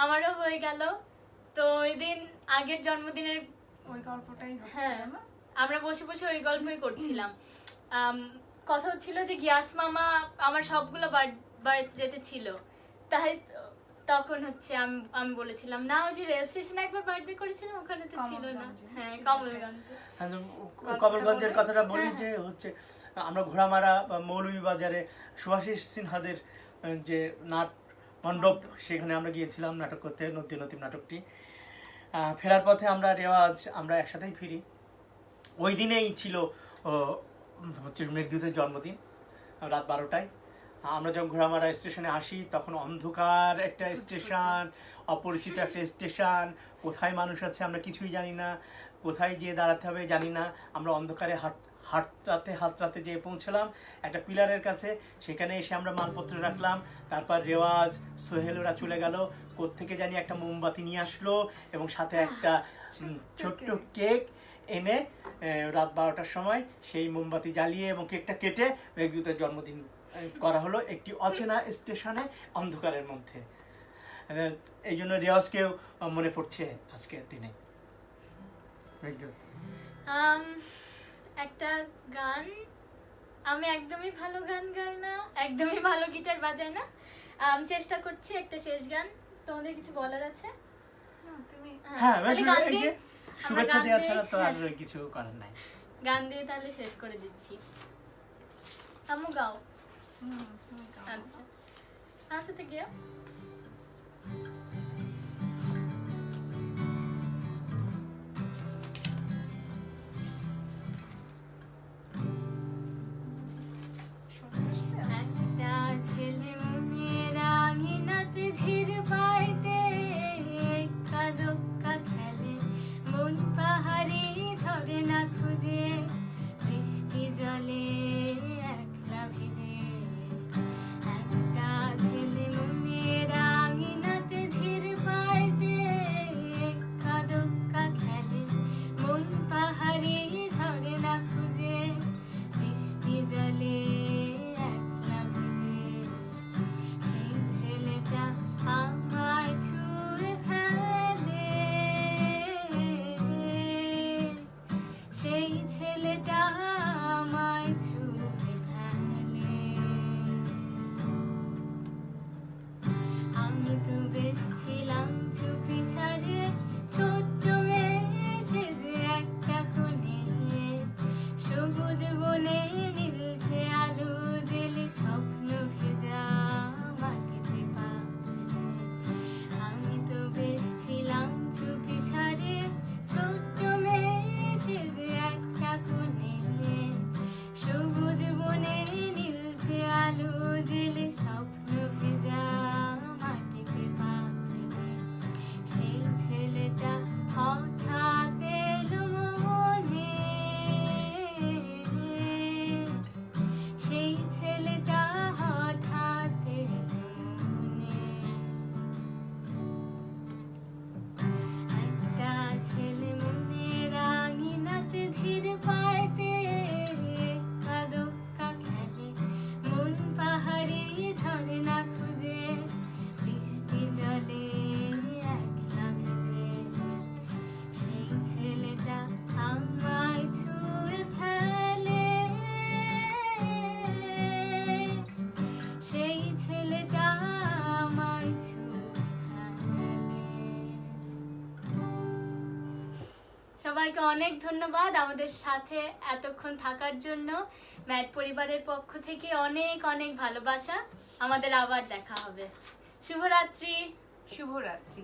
আমারও হয়ে গেল, তো ওই দিন আগের জন্মদিনের ওই গল্পটাই হচ্ছে। হ্যাঁ, আমরা বসে বসে ওই গল্পই করছিলাম। কথা হচ্ছিল যে গিয়াস মামা আমার সবগুলো বার্থডেতে ছিল, তাই তখন হচ্ছে আমি বলেছিলাম না, ওই যে রেল স্টেশনে একবার বার্থডে করেছিলাম ওখানে তো ছিল না। হ্যাঁ, কমলগঞ্জে। কমলগঞ্জের কথাটা বলি যে হচ্ছে আমরা ঘোড়ামারা মৌলভীবাজারে সুভাষিস সিনহাদের যে নাট মণ্ডপ, সেখানে আমরা গিয়েছিলাম নাটক করতে, নদী নদী নাটকটি। ফেরার পথে আমরা একসাথেই ফিরি। ওই দিনেই ছিল হচ্ছে মেঘদূতের জন্মদিন, রাত 12টায়। আমরা যখন ঘোড়ামারা স্টেশনে আসি তখন অন্ধকার একটা স্টেশন, অপরিচিত একটা স্টেশন, কোথায় মানুষ আছে আমরা কিছুই জানি না, কোথায় গিয়ে দাঁড়াতে হবে জানি না। আমরা অন্ধকারে হাতরাতে যেয়ে পৌঁছলাম একটা পিলারের কাছে। সেখানে এসে আমরা মালপত্র রাখলাম। তারপর রেওয়াজ, সোহেল ওরা চলে গেল, কোত্থেকে জানি একটা মোমবাতি নিয়ে আসলো এবং সাথে একটা ছোট্ট কেক এনে রাত 12টার সময় সেই মোমবাতি জ্বালিয়ে এবং কেকটা কেটে মেঘদূতের জন্মদিন করা হলো একটি অচেনা স্টেশনে অন্ধকারের মধ্যে। এই জন্য রেওয়াজকেও মনে পড়ছে আজকের দিনে। মেঘদূত, একটা গান, আমি একদমই ভালো গান গাই না, একদমই ভালো গিটার বাজাই না, চেষ্টা করছি একটা শেষ গান। তোমাদের কিছু বলার আছে? হ্যাঁ, শুভেচ্ছা দেওয়া ছাড়া তো আর কিছু করার নাই। গান দিয়ে তাহলে শেষ করে দিচ্ছি। আমু গাও। আচ্ছা, আমার সাথে গিয়ে একটা ছেলে মনের আঙিনাতে ধীর পাইতে কাদক্কা খেলে, মন পাহাড়ি ঝরে না খুঁজে, বৃষ্টি জলে একলা ভিজে। একটা ছেলে মনের সবাইকে অনেক ধন্যবাদ আমাদের সাথে এতক্ষণ থাকার জন্য। ম্যাট পরিবারের পক্ষ থেকে অনেক অনেক ভালোবাসা। আমাদের আবার দেখা হবে। শুভরাত্রি। শুভরাত্রি।